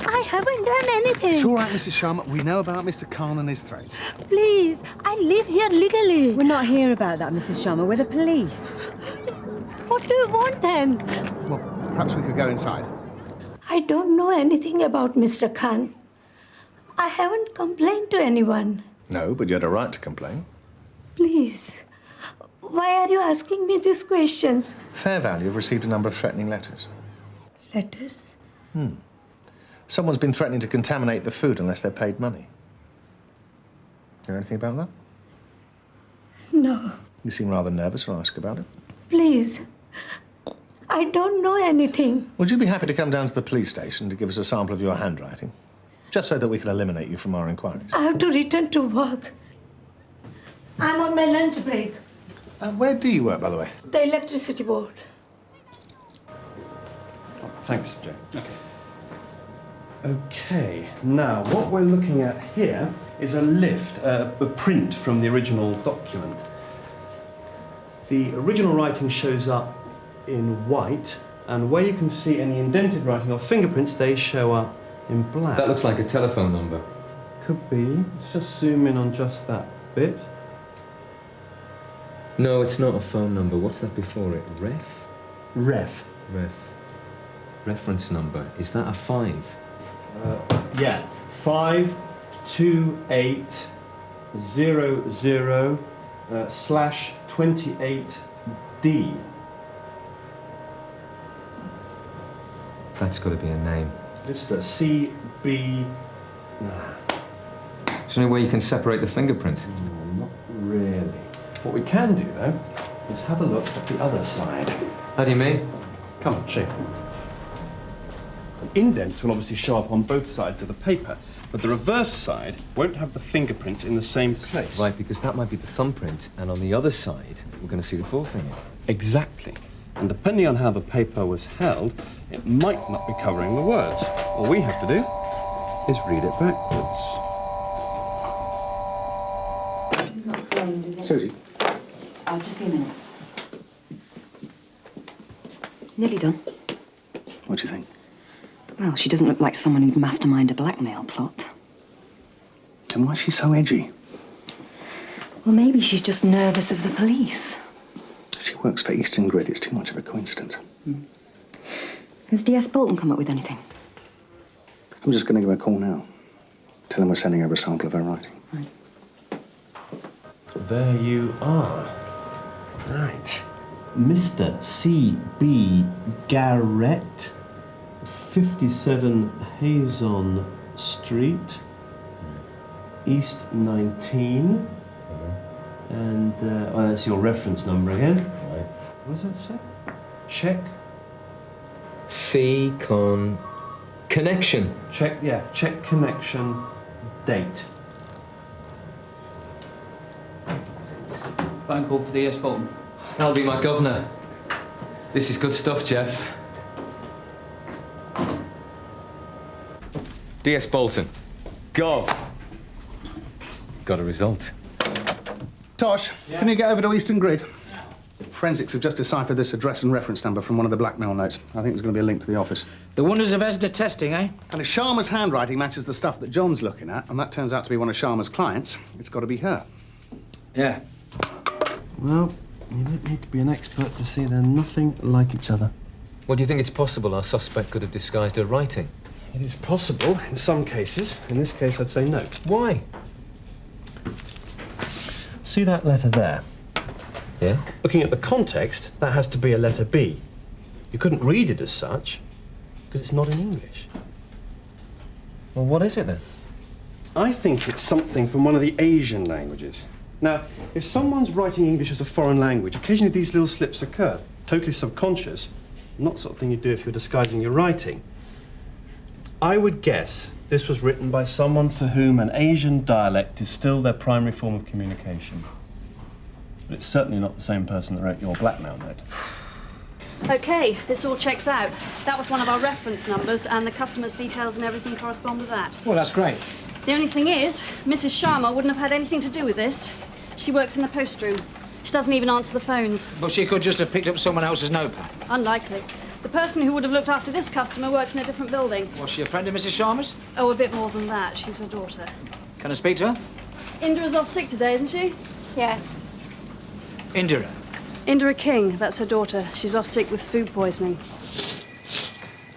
I haven't done anything. It's all right, Mrs. Sharma. We know about Mr. Khan and his threats. Please, I live here legally. We're not here about that, Mrs. Sharma. We're the police. What do you want then? Well, perhaps we could go inside. I don't know anything about Mr. Khan. I haven't complained to anyone. No, but you had a right to complain. Please, why are you asking me these questions? Fair Value have received a number of threatening letters. Letters? Someone's been threatening to contaminate the food unless they're paid money. You know anything about that? No, You seem rather nervous when I ask about it. please. I don't know anything. Would you be happy to come down to the police station to give us a sample of your handwriting? Just so that we can eliminate you from our inquiries. I have to return to work. I'm on my lunch break. Where do you work, by the way? The electricity board. Thanks, Joe. Okay, now what we're looking at here is a lift, a print from the original document. The original writing shows up in white, and where you can see any indented writing or fingerprints, they show up in black. That looks like a telephone number. Could be. Let's just zoom in on just that bit. No, it's not a phone number. What's that before it? Ref? Ref. Reference number. Is that a 5? Yeah. 52800/28D. That's got to be a name. Mr. C.B. Is there any way you can separate the fingerprint? Not really. What we can do, though, is have a look at the other side. How do you mean? Come on, show. An indent will obviously show up on both sides of the paper, but the reverse side won't have the fingerprints in the same place. Right, because that might be the thumbprint, and on the other side, we're going to see the forefinger. Exactly. And depending on how the paper was held, it might not be covering the words. All we have to do is read it backwards. She's not blamed, is it? Susie. Just be a minute. Nearly done. What do you think? Well, she doesn't look like someone who'd mastermind a blackmail plot. Then why is she so edgy? Well, maybe she's just nervous of the police. She works for Eastern Grid. It's too much of a coincidence. Has D.S. Bolton come up with anything? I'm just going to give her a call now. Tell him we're sending over a sample of her writing. There you are. Right. Mr. C.B. Garrett, 57 Hazon Street, East 19. And, well, that's your reference number again. Right. What does that say? Check. Connection. Check, yeah, check connection date. Phone call for D.S. Bolton. That'll be my governor. This is good stuff, Jeff. D.S. Bolton. Gov. Got a result. Tosh, can you get over to Eastern Grid? Forensics have just deciphered this address and reference number from one of the blackmail notes. I think there's going to be a link to the office. The wonders of ESDA testing, eh? And if Sharma's handwriting matches the stuff that John's looking at, and that turns out to be one of Sharma's clients, it's got to be her. Yeah. Well, you don't need to be an expert to see they're nothing like each other. Well, do you think it's possible our suspect could have disguised her writing? It is possible in some cases. In this case, I'd say no. Why? See that letter there? Yeah? Looking at the context, that has to be a letter B. You couldn't read it as such, because it's not in English. Well, what is it then? I think it's something from one of the Asian languages. Now, if someone's writing English as a foreign language, occasionally these little slips occur, totally subconscious, not the sort of thing you'd do if you were disguising your writing. I would guess this was written by someone for whom an Asian dialect is still their primary form of communication. But it's certainly not the same person that wrote your blackmail note. OK, this all checks out. That was one of our reference numbers, and the customer's details and everything correspond with that. Well, that's great. The only thing is, Mrs. Sharma wouldn't have had anything to do with this. She works in the post room. She doesn't even answer the phones. But she could just have picked up someone else's notepad. Unlikely. The person who would have looked after this customer works in a different building. Was she a friend of Mrs. Sharma's? Oh, a bit more than that. She's her daughter. Can I speak to her? Indira's off sick today, isn't she? Yes. Indira. Indira King, that's her daughter. She's off sick with food poisoning.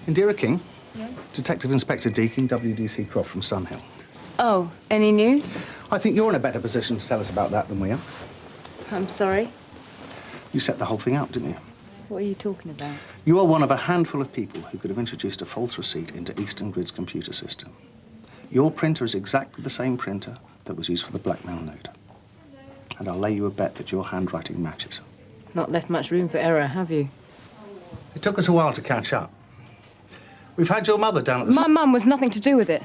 Indira King? Yes? Detective Inspector Deakin, WDC Croft from Sunhill. Oh, any news? I think you're in a better position to tell us about that than we are. I'm sorry. You set the whole thing up, didn't you? What are you talking about? You are one of a handful of people who could have introduced a false receipt into Eastern Grid's computer system. Your printer is exactly the same printer that was used for the blackmail note. And I'll lay you a bet that your handwriting matches. Not left much room for error, have you? It took us a while to catch up. We've had your mother down at the... My mum was nothing to do with it.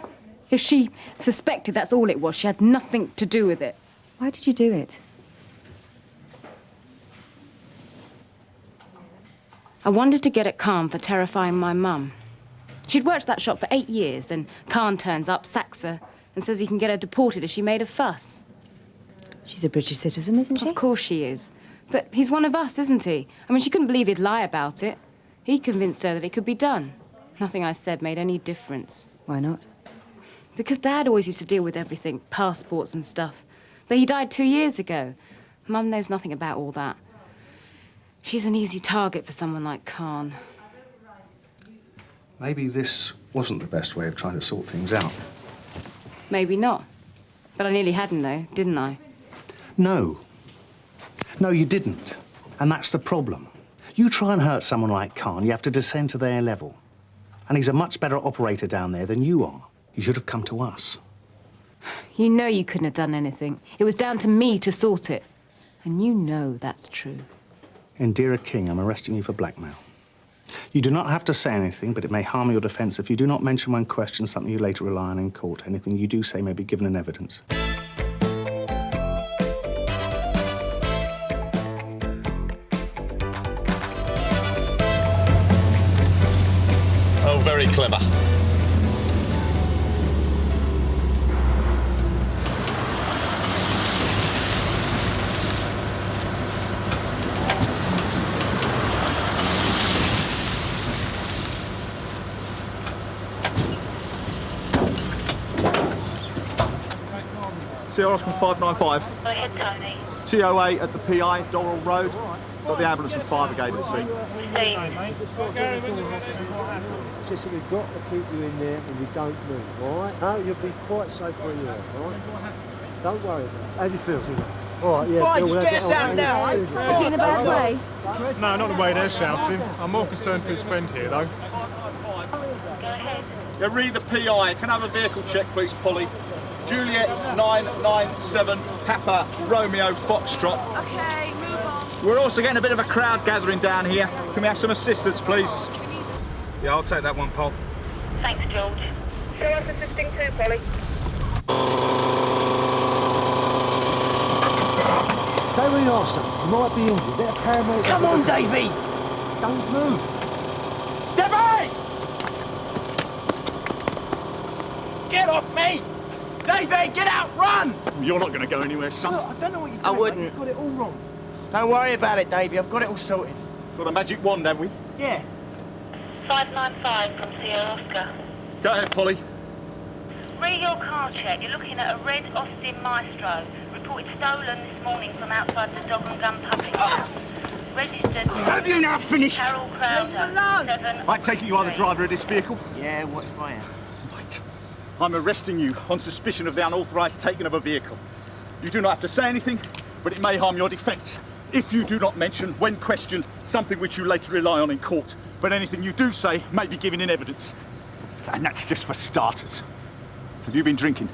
If she suspected, that's all it was. She had nothing to do with it. Why did you do it? I wanted to get at Khan for terrifying my mum. She'd worked that shop for 8 years, then Khan turns up, sacks her, and says he can get her deported if she made a fuss. She's a British citizen, isn't she? Of course she is. But he's one of us, isn't he? I mean, she couldn't believe he'd lie about it. He convinced her that it could be done. Nothing I said made any difference. Why not? Because Dad always used to deal with everything, passports and stuff. But he died 2 years ago. Mum knows nothing about all that. She's an easy target for someone like Khan. Maybe this wasn't the best way of trying to sort things out. Maybe not. But I nearly hadn't, though, didn't I? No. No, you didn't. And that's the problem. You try and hurt someone like Khan, you have to descend to their level. And he's a much better operator down there than you are. You should have come to us. You know you couldn't have done anything. It was down to me to sort it. And you know that's true. Indira King, I'm arresting you for blackmail. You do not have to say anything, but it may harm your defence if you do not mention when questioned something you later rely on in court. Anything you do say may be given in evidence. Oh, very clever. CR Oscar 595. Go ahead, Tony. TOA at the PI, Dorrell Road. Got the ambulance and fire brigade at the scene. Just that we've got to keep you in there and you don't move, all right? No, you'll be quite safe where you are, all right? Don't worry about it. How do you feel? All right, yeah. Right, Bill, just get us out now, eh? Is he in a bad way? No, not the way they're shouting. I'm more concerned for his friend here, though. Yeah, read the PI. Can I have a vehicle check, please, Polly? Juliet 997 Papa Romeo Foxtrot. Okay, move on. We're also getting a bit of a crowd gathering down here. Can we have some assistance, please? Yeah, I'll take that one, Pol. Thanks, George. Show us assisting too, Polly. Stay where you are, son. You might be injured. Let a paramedic... Come on, Davey! Don't move. Davey! Get off me! Davey, get out, run! You're not going to go anywhere, son. Look, I don't know what you're doing. I wouldn't. You've got it all wrong. Don't worry about it, Davey. I've got it all sorted. Got a magic wand, have we? Yeah. 595 from Sierra Oscar. Go ahead, Polly. Read your car check. You're looking at a red Austin Maestro. Reported stolen this morning from outside the Dog and Gun public house. Registered... Have you now finished? Carol Crowder, 7... I take it you are the driver of this vehicle? Yeah, what if I am? Right. I'm arresting you on suspicion of the unauthorised taking of a vehicle. You do not have to say anything, but it may harm your defence if you do not mention, when questioned, something which you later rely on in court. But anything you do say may be given in evidence. And that's just for starters. Have you been drinking?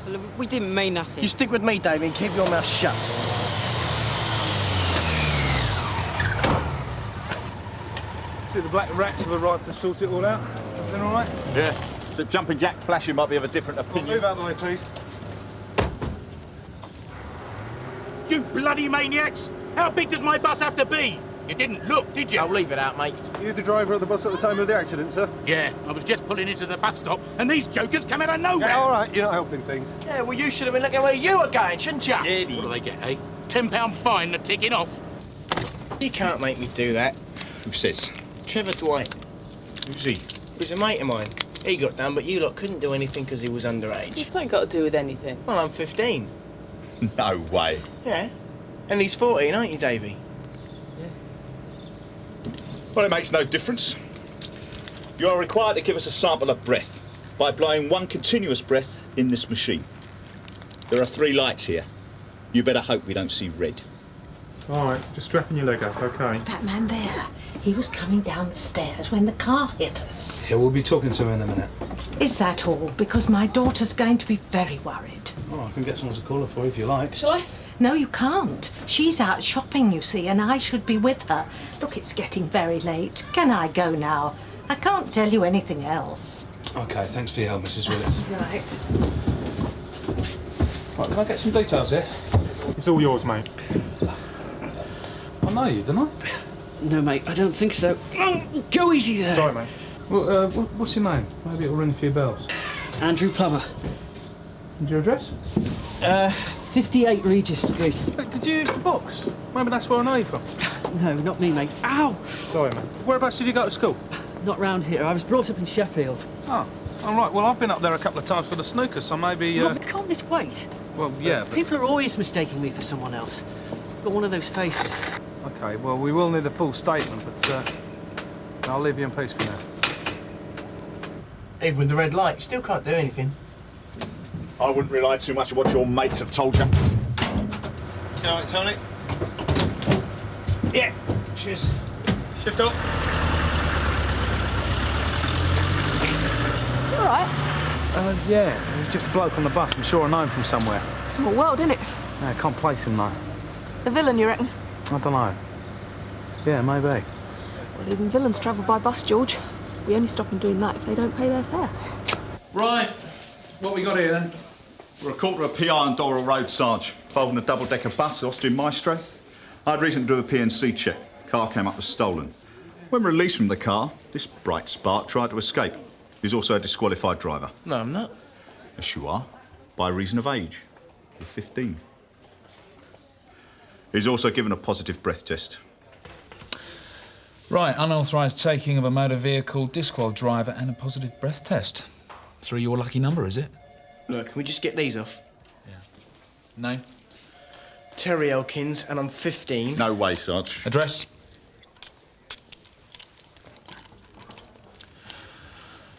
Well, we didn't mean nothing. You stick with me, Davey, and keep your mouth shut. See, the black rats have arrived to sort it all out. Everything all right? Yeah. So Jumping Jack Flashing might be of a different opinion. Move out of the way, please. You bloody maniacs! How big does my bus have to be? You didn't look, did you? I'll leave it out, mate. You the driver of the bus at the time of the accident, sir? Yeah, I was just pulling into the bus stop, and these jokers come out of nowhere. Yeah, all right, you're not helping things. Yeah, well, you should have been looking where you were going, shouldn't you? Yeah, what do they get, eh? £10 fine for ticking off. You can't make me do that. Who says? Trevor Dwight. Who's he? He was a mate of mine. He got done, but you lot couldn't do anything because he was underage. It's not got to do with anything. Well, I'm 15. No way. Yeah. And he's 14, aren't you, Davey? Well, it makes no difference. You are required to give us a sample of breath by blowing one continuous breath in this machine. There are 3 lights here. You better hope we don't see red. All right, just strapping your leg up, OK? That man there, He was coming down the stairs when the car hit us. Yeah, we'll be talking to him in a minute. Is that all? Because my daughter's going to be very worried. Oh, I can get someone to call her for you if you like. Shall I? No, you can't. She's out shopping, you see, and I should be with her. Look, it's getting very late. Can I go now? I can't tell you anything else. OK, thanks for your help, Mrs. Willis. Right. Right, can I get some details here? It's all yours, mate. I know you, don't I? No, mate, I don't think so. Go easy there. Sorry, mate. Well, what's your name? Maybe it'll ring a few bells. Andrew Plummer. And your address? 58 Regis Street. Look, did you use the box? Maybe that's where I know you from. No, not me, mate. Ow! Sorry, mate. Whereabouts did you go to school? Not round here. I was brought up in Sheffield. Oh, all right. Well, I've been up there a couple of times for the snooker, so maybe... Look, can't this wait? Well, yeah, but... People are always mistaking me for someone else. I've got one of those faces. OK, well, we will need a full statement, but I'll leave you in peace for now. Even with the red light, you still can't do anything. I wouldn't rely too much on what your mates have told you. All right, Tony? Yeah. Cheers. Shift up. You all right? Yeah, he's just a bloke on the bus. I'm sure I know him from somewhere. Small world, isn't it? I can't place him, though. A villain, you reckon? I don't know. Yeah, maybe. Well, even villains travel by bus, George. We only stop them doing that if they don't pay their fare. Right. What we got here, then? We're a quarter of PI on Dorrell Road, Sarge. Involving a double-decker bus, Austin Maestro. I had reason to do a P&C check. Car came up as stolen. When released from the car, this bright spark tried to escape. He's also a disqualified driver. No, I'm not. Yes, you are. By reason of age. You're 15. He's also given a positive breath test. Right, unauthorised taking of a motor vehicle, disqual driver and a positive breath test. 3 your lucky number, is it? Look, can we just get these off? Name? Terry Elkins, and I'm 15. No way, Sarge. Address?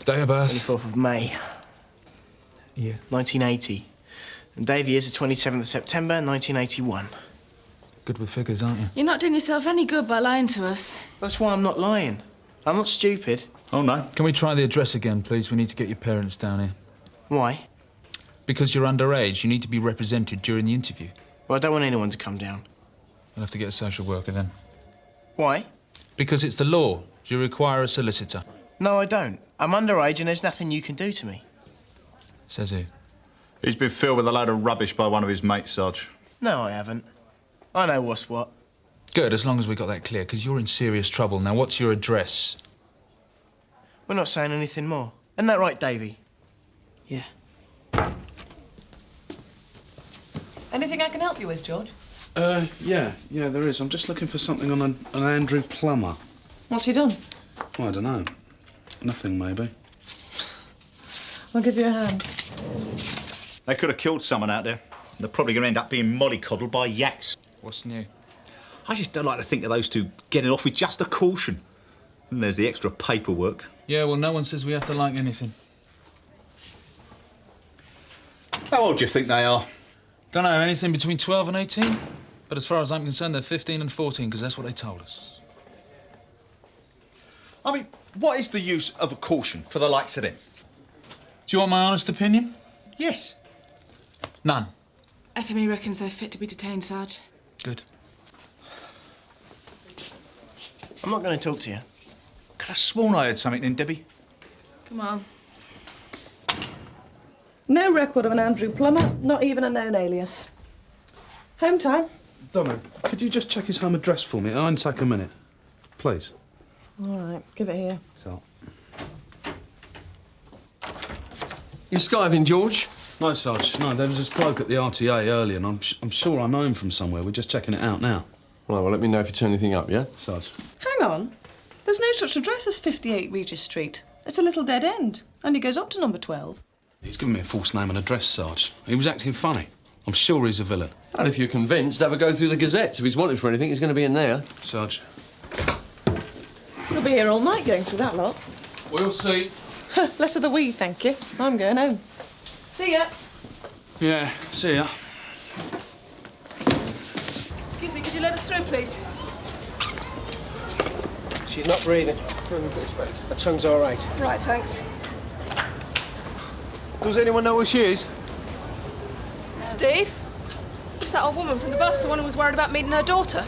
Day of birth? 24th of May. Year? 1980. And Davey is the 27th of September, 1981. Good with figures, aren't you? You're not doing yourself any good by lying to us. That's why I'm not lying. I'm not stupid. Oh, no. Can we try the address again, please? We need to get your parents down here. Why? Because you're underage, you need to be represented during the interview. Well, I don't want anyone to come down. We'll have to get a social worker then. Why? Because it's the law. You require a solicitor. No, I don't. I'm underage and there's nothing you can do to me. Says who? He's been filled with a load of rubbish by one of his mates, Sarge. No, I haven't. I know what's what. Good, as long as we got that clear, because you're in serious trouble. Now, what's your address? We're not saying anything more. Isn't that right, Davey? Yeah. Anything I can help you with, George? Yeah, there is. I'm just looking for something on an Andrew Plummer. What's he done? Oh, I don't know. Nothing, maybe. I'll give you a hand. They could have killed someone out there. They're probably going to end up being mollycoddled by yaks. What's new? I just don't like to think of those two getting off with just a caution. And there's the extra paperwork. Yeah, well, no one says we have to like anything. How old do you think they are? Don't know, anything between 12 and 18. But as far as I'm concerned, they're 15 and 14, because that's what they told us. I mean, what is the use of a caution for the likes of them? Do you want my honest opinion? Yes. None. FME reckons they're fit to be detained, Sarge. Good. I'm not going to talk to you. Could have sworn I heard something then, Debbie. Come on. No record of an Andrew Plummer, not even a known alias. Home time. Donna, could you just check his home address for me? It'll only take a minute. Please. All right, give it here. So. You skiving, George? No, Sarge. No, there was this bloke at the RTA earlier, and I'm sure I know him from somewhere. We're just checking it out now. Right, well, let me know if you turn anything up, yeah? Sarge. Hang on. There's no such address as 58 Regis Street. It's a little dead end. Only goes up to number 12. He's given me a false name and address, Sarge. He was acting funny. I'm sure he's a villain. And if you're convinced, have a go through the Gazettes. If he's wanted for anything, he's going to be in there. Sarge. You'll be here all night going through that lot. We'll see. Less of the weed, thank you. I'm going home. See ya. Yeah, see ya. Excuse me, could you let us through, please? She's not breathing. Her tongue's all right. Right, thanks. Does anyone know who she is? Steve? It's that old woman from the bus, the one who was worried about meeting her daughter.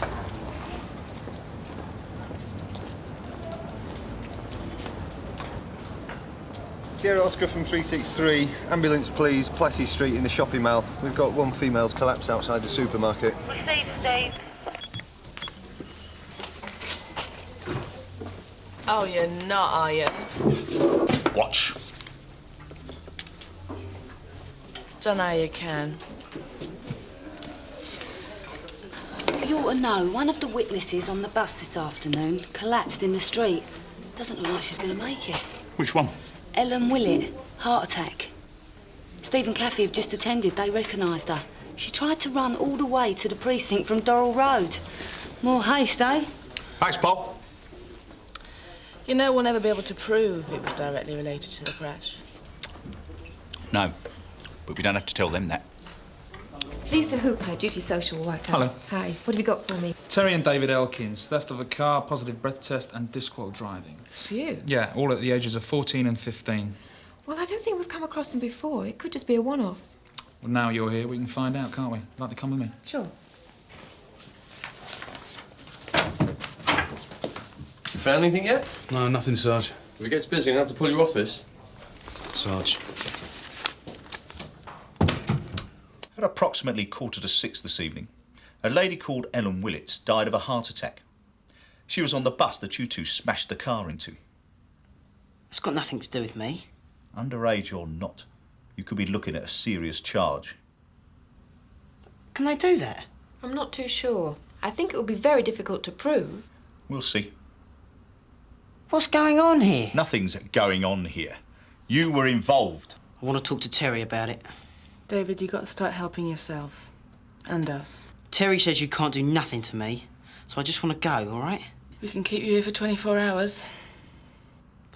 Sierra Oscar from 363. Ambulance, please. Plessy Street in the shopping mall. We've got one female's collapsed outside the supermarket. Received, Steve. Oh, you're not, are you? Watch. Don't know you can. You ought to know, one of the witnesses on the bus this afternoon collapsed in the street. Doesn't look like she's going to make it. Which one? Ellen Wingett, heart attack. Steve and Cathy have just attended. They recognised her. She tried to run all the way to the precinct from Dorrell Road. More haste, eh? Thanks, Paul. You know we'll never be able to prove it was directly related to the crash. No, but we don't have to tell them that. Lisa Hooper, duty social worker. Hello. Hi. What have you got for me? Terry and David Elkins, theft of a car, positive breath test and disc while driving. Phew. Yeah, all at the ages of 14 and 15. Well, I don't think we've come across them before. It could just be a one-off. Well, now you're here, we can find out, can't we? Like to come with me? Sure. You found anything yet? No, nothing, Sarge. If it gets busy, I'm going to have to pull you off this. Sarge. At approximately 6:15 this evening, a lady called Ellen Willits died of a heart attack. She was on the bus that you two smashed the car into. It's got nothing to do with me. Underage or not, you could be looking at a serious charge. Can they do that? I'm not too sure. I think it would be very difficult to prove. We'll see. What's going on here? Nothing's going on here. You were involved. I want to talk to Terry about it. David, you've got to start helping yourself. And us. Terry says you can't do nothing to me, so I just want to go, all right? We can keep you here for 24 hours.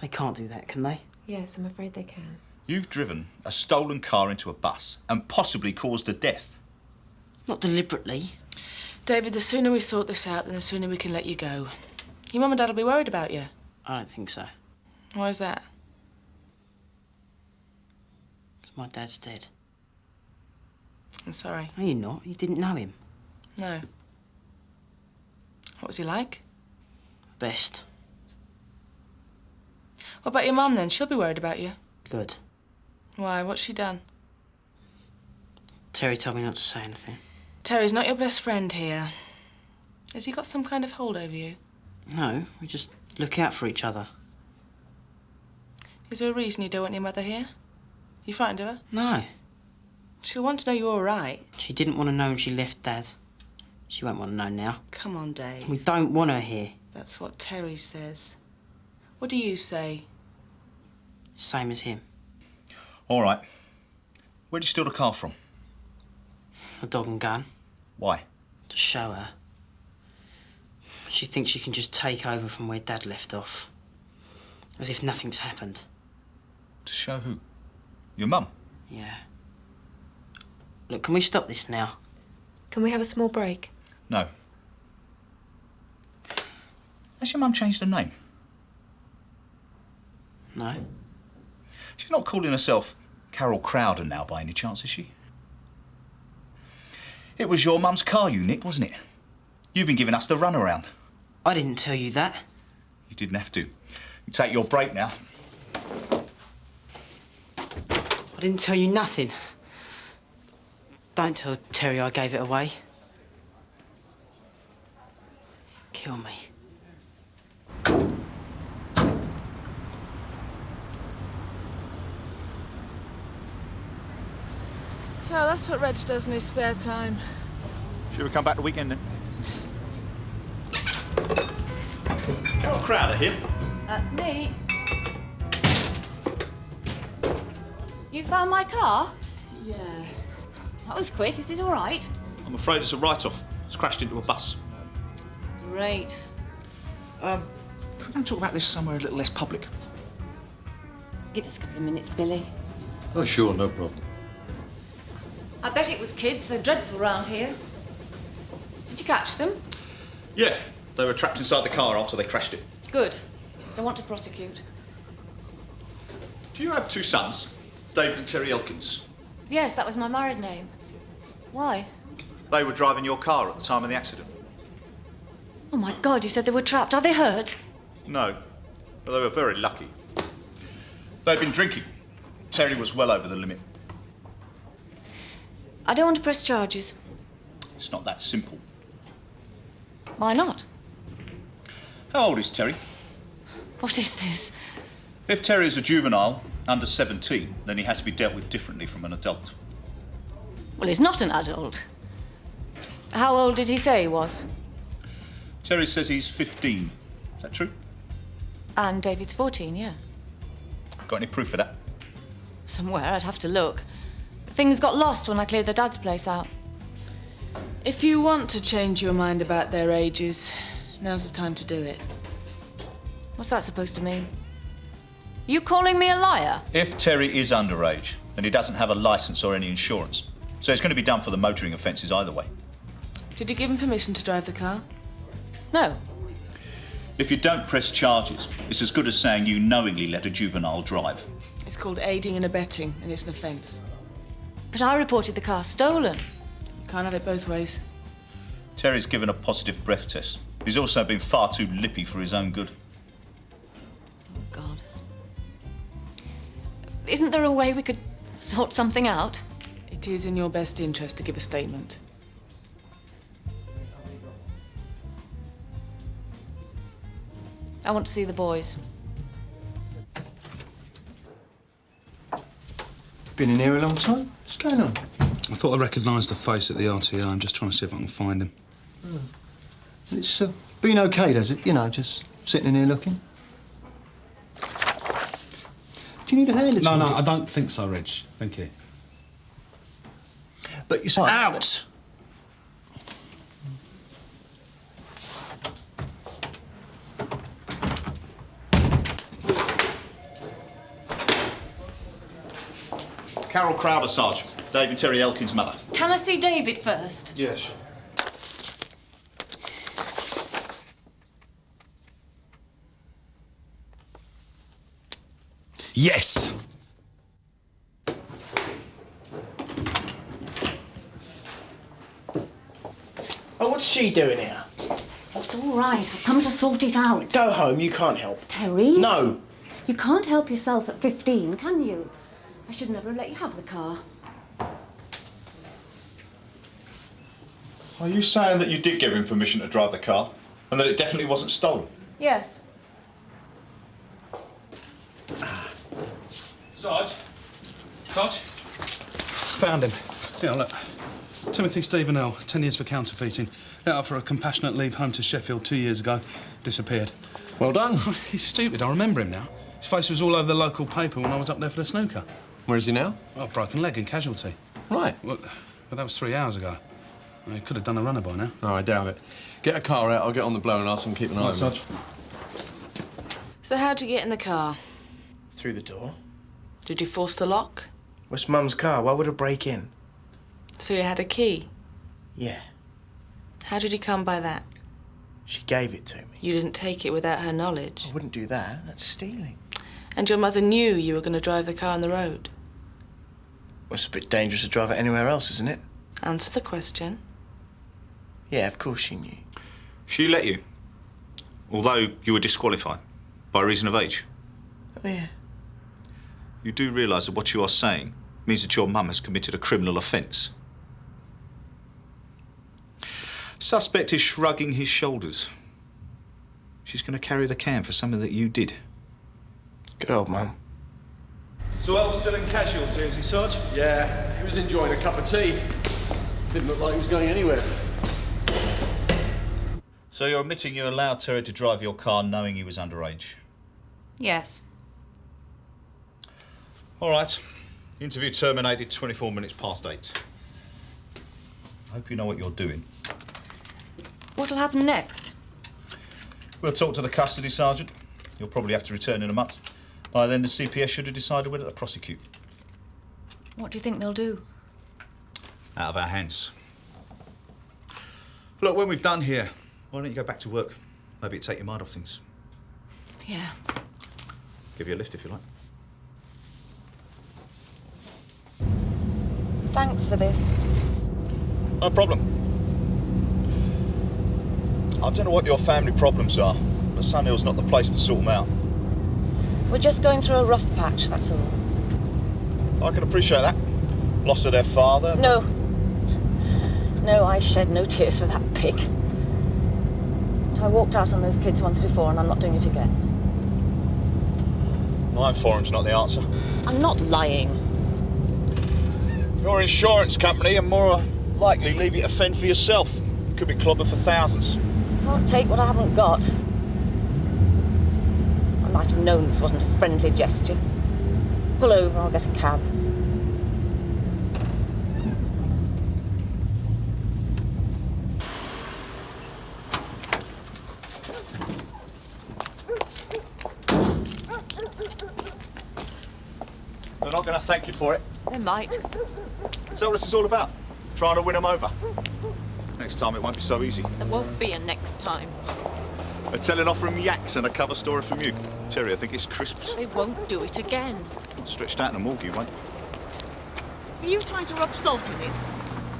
They can't do that, can they? Yes, I'm afraid they can. You've driven a stolen car into a bus and possibly caused a death. Not deliberately. David, the sooner we sort this out, then the sooner we can let you go. Your mum and dad will be worried about you. I don't think so. Why is that? 'Cause my dad's dead. I'm sorry. No, you're not. You didn't know him. No. What was he like? Best. What about your mum, then? She'll be worried about you. Good. Why? What's she done? Terry told me not to say anything. Terry's not your best friend here. Has he got some kind of hold over you? No, we just look out for each other. Is there a reason you don't want your mother here? You frightened of her? No. She'll want to know you're all right. She didn't want to know when she left Dad. She won't want to know now. Come on, Dave. We don't want her here. That's what Terry says. What do you say? Same as him. All right. Where'd you steal the car from? A dog and gun. Why? To show her. She thinks she can just take over from where Dad left off. As if nothing's happened. To show who? Your mum? Yeah. Look, can we stop this now? Can we have a small break? No. Has your mum changed her name? No. She's not calling herself Carol Crowder now by any chance, is she? It was your mum's car you nicked, wasn't it? You've been giving us the runaround. I didn't tell you that. You didn't have to. You take your break now. I didn't tell you nothing. Don't tell Terry I gave it away. Kill me. So that's what Reg does in his spare time. Should we come back the weekend then? Carol Crowder here. That's me. You found my car? Yeah. That was quick. Is it all right? I'm afraid it's a write-off. It's crashed into a bus. Great. Could we go and talk about this somewhere a little less public? Give us a couple of minutes, Billy. Oh, sure, no problem. I bet it was kids. They're dreadful round here. Did you catch them? Yeah, they were trapped inside the car after they crashed it. Good, because I want to prosecute. Do you have two sons, David and Terry Elkins? Yes, that was my married name. Why? They were driving your car at the time of the accident. Oh my God, you said they were trapped. Are they hurt? No, but they were very lucky. They'd been drinking. Terry was well over the limit. I don't want to press charges. It's not that simple. Why not? How old is Terry? What is this? If Terry is a juvenile, under 17, then he has to be dealt with differently from an adult. Well, he's not an adult. How old did he say he was? Terry says he's 15. Is that true? And David's 14, yeah. Got any proof of that? Somewhere, I'd have to look. Things got lost when I cleared their dad's place out. If you want to change your mind about their ages, now's the time to do it. What's that supposed to mean? You calling me a liar? If Terry is underage, then he doesn't have a licence or any insurance. So he's going to be done for the motoring offences either way. Did you give him permission to drive the car? No. If you don't press charges, it's as good as saying you knowingly let a juvenile drive. It's called aiding and abetting, and it's an offence. But I reported the car stolen. You can't have it both ways. Terry's given a positive breath test. He's also been far too lippy for his own good. Oh, God. Isn't there a way we could sort something out? It is in your best interest to give a statement. I want to see the boys. Been in here a long time? What's going on? I thought I recognised the face at the RTA. I'm just trying to see if I can find him. Oh. It's been okay, does it? You know, just sitting in here looking. Do you need a hand at all? No, I don't think so, Reg. Thank you. But you say... Out! Carol Crowder, Sarge. David Terry Elkins' mother. Can I see David first? Yes. Yes! Oh, what's she doing here? It's all right. I've come to sort it out. Go home, you can't help. Terry? No. You can't help yourself at 15, can you? I should never have let you have the car. Are you saying that you did give him permission to drive the car and that it definitely wasn't stolen? Yes. Sarge? Sarge? Found him. Yeah, look. Timothy Stephen L., 10 years for counterfeiting. Let out for a compassionate leave home to Sheffield 2 years ago. Disappeared. Well done. He's stupid. I remember him now. His face was all over the local paper when I was up there for the snooker. Where is he now? Well, broken leg and casualty. Right. Well, but that was 3 hours ago. He could have done a runner by now. No, I doubt it. Get a car out, I'll get on the blower and ask them to keep an eye on him. So how'd you get in the car? Through the door. Did you force the lock? What's Mum's car? Why would I break in? So you had a key? Yeah. How did you come by that? She gave it to me. You didn't take it without her knowledge? I wouldn't do that. That's stealing. And your mother knew you were going to drive the car on the road? Well, it's a bit dangerous to drive it anywhere else, isn't it? Answer the question. Yeah, of course she knew. She let you, although you were disqualified by reason of age. Oh, yeah. You do realise that what you are saying means that your mum has committed a criminal offence. Suspect is shrugging his shoulders. She's going to carry the can for something that you did. Good old Mum. So El's still in casualty, is he, Sarge? Yeah, he was enjoying a cup of tea. Didn't look like he was going anywhere. So you're admitting you allowed Terry to drive your car knowing he was underage? Yes. All right. Interview terminated 24 minutes past 8. I hope you know what you're doing. What'll happen next? We'll talk to the custody sergeant. You'll probably have to return in a month. By then, the CPS should have decided whether to prosecute. What do you think they'll do? Out of our hands. Look, when we've done here, why don't you go back to work? Maybe it'll take your mind off things. Yeah. Give you a lift if you like. Thanks for this. No problem. I don't know what your family problems are, but Sunhill's not the place to sort them out. We're just going through a rough patch, that's all. I can appreciate that. Loss of their father. No. No, I shed no tears for that pig. I walked out on those kids once before and I'm not doing it again. Lying for him's not the answer. I'm not lying. Your insurance company are more likely leave you to fend for yourself. Could be clobbered for thousands. Can't take what I haven't got. I might have known this wasn't a friendly gesture. Pull over, I'll get a cab. They're not going to thank you for it. They might. Is that what this is all about? Trying to win them over? Next time it won't be so easy. There won't be a next time. A telling off from yaks and a cover story from you. Terry, I think it's crisps. They won't do it again. Stretched out in a morgue, you won't. Are you trying to rub salt in it?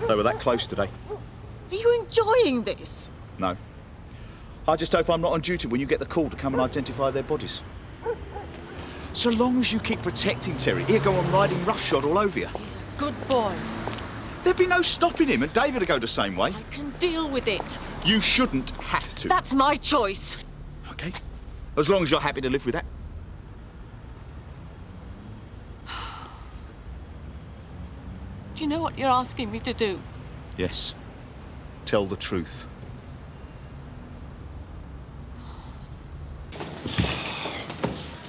They were that close today. Are you enjoying this? No. I just hope I'm not on duty when you get the call to come and identify their bodies. So long as you keep protecting Terry, he'll go on riding roughshod all over you. He's a good boy. There'd be no stopping him, and David would go the same way. I can deal with it. You shouldn't have to. That's my choice. Okay. As long as you're happy to live with that. Do you know what you're asking me to do? Yes. Tell the truth.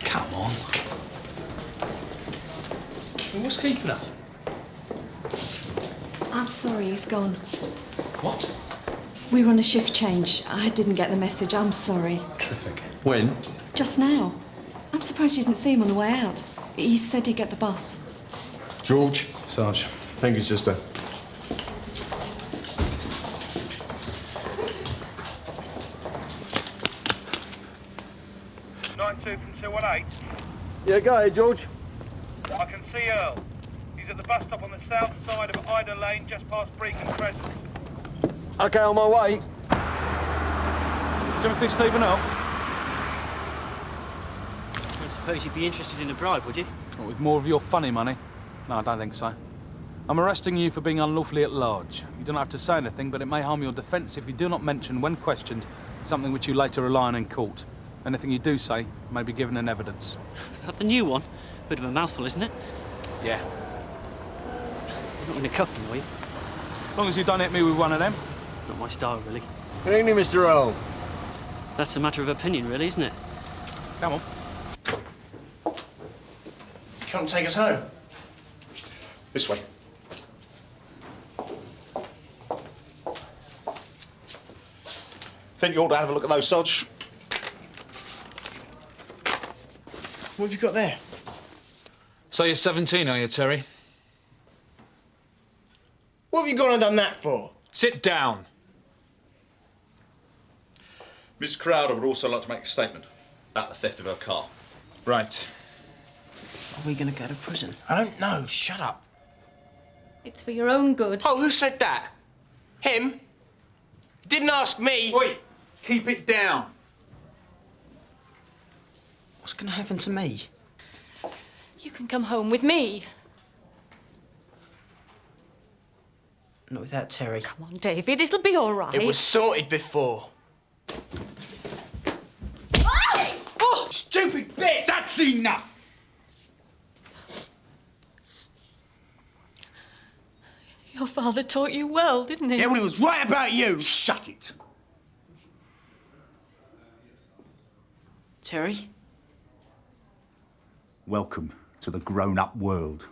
Come on. What's keeping her? I'm sorry, he's gone. What? We were on a shift change. I didn't get the message. I'm sorry. Terrific. When? Just now. I'm surprised you didn't see him on the way out. He said he'd get the bus. George? Sarge. Thank you, sister. from 218. Yeah, go ahead, George. I can see Earl. He's at the bus stop on the south side of Ida Lane, just past Breakin Crescent. Okay, on my way. Do you ever think Stephen Earl? I suppose you'd be interested in a bribe, would you? What, with more of your funny money? No, I don't think so. I'm arresting you for being unlawfully at large. You don't have to say anything, but it may harm your defence if you do not mention, when questioned, something which you later rely on in court. Anything you do say may be given in evidence. That the new one? Bit of a mouthful, isn't it? Yeah. You're not going to cuff me, are you? As long as you don't hit me with one of them. Not my style, really. Good evening, Mr. Earl. That's a matter of opinion, really, isn't it? Come on. Come take us home. This way. Think you ought to have a look at those, Sarge. What have you got there? So you're 17, are you, Terry? What have you gone and done that for? Sit down. Miss Crowder would also like to make a statement about the theft of her car. Right. Are we going to go to prison? I don't know. Shut up. It's for your own good. Oh, who said that? Him? Didn't ask me. Wait. Keep it down. What's going to happen to me? You can come home with me. Not without Terry. Come on, David, it'll be all right. It was sorted before. Oh, stupid bitch! That's enough! Your father taught you well, didn't he? Yeah, well, he was right about you. Shut it. Terry? Welcome to the grown-up world.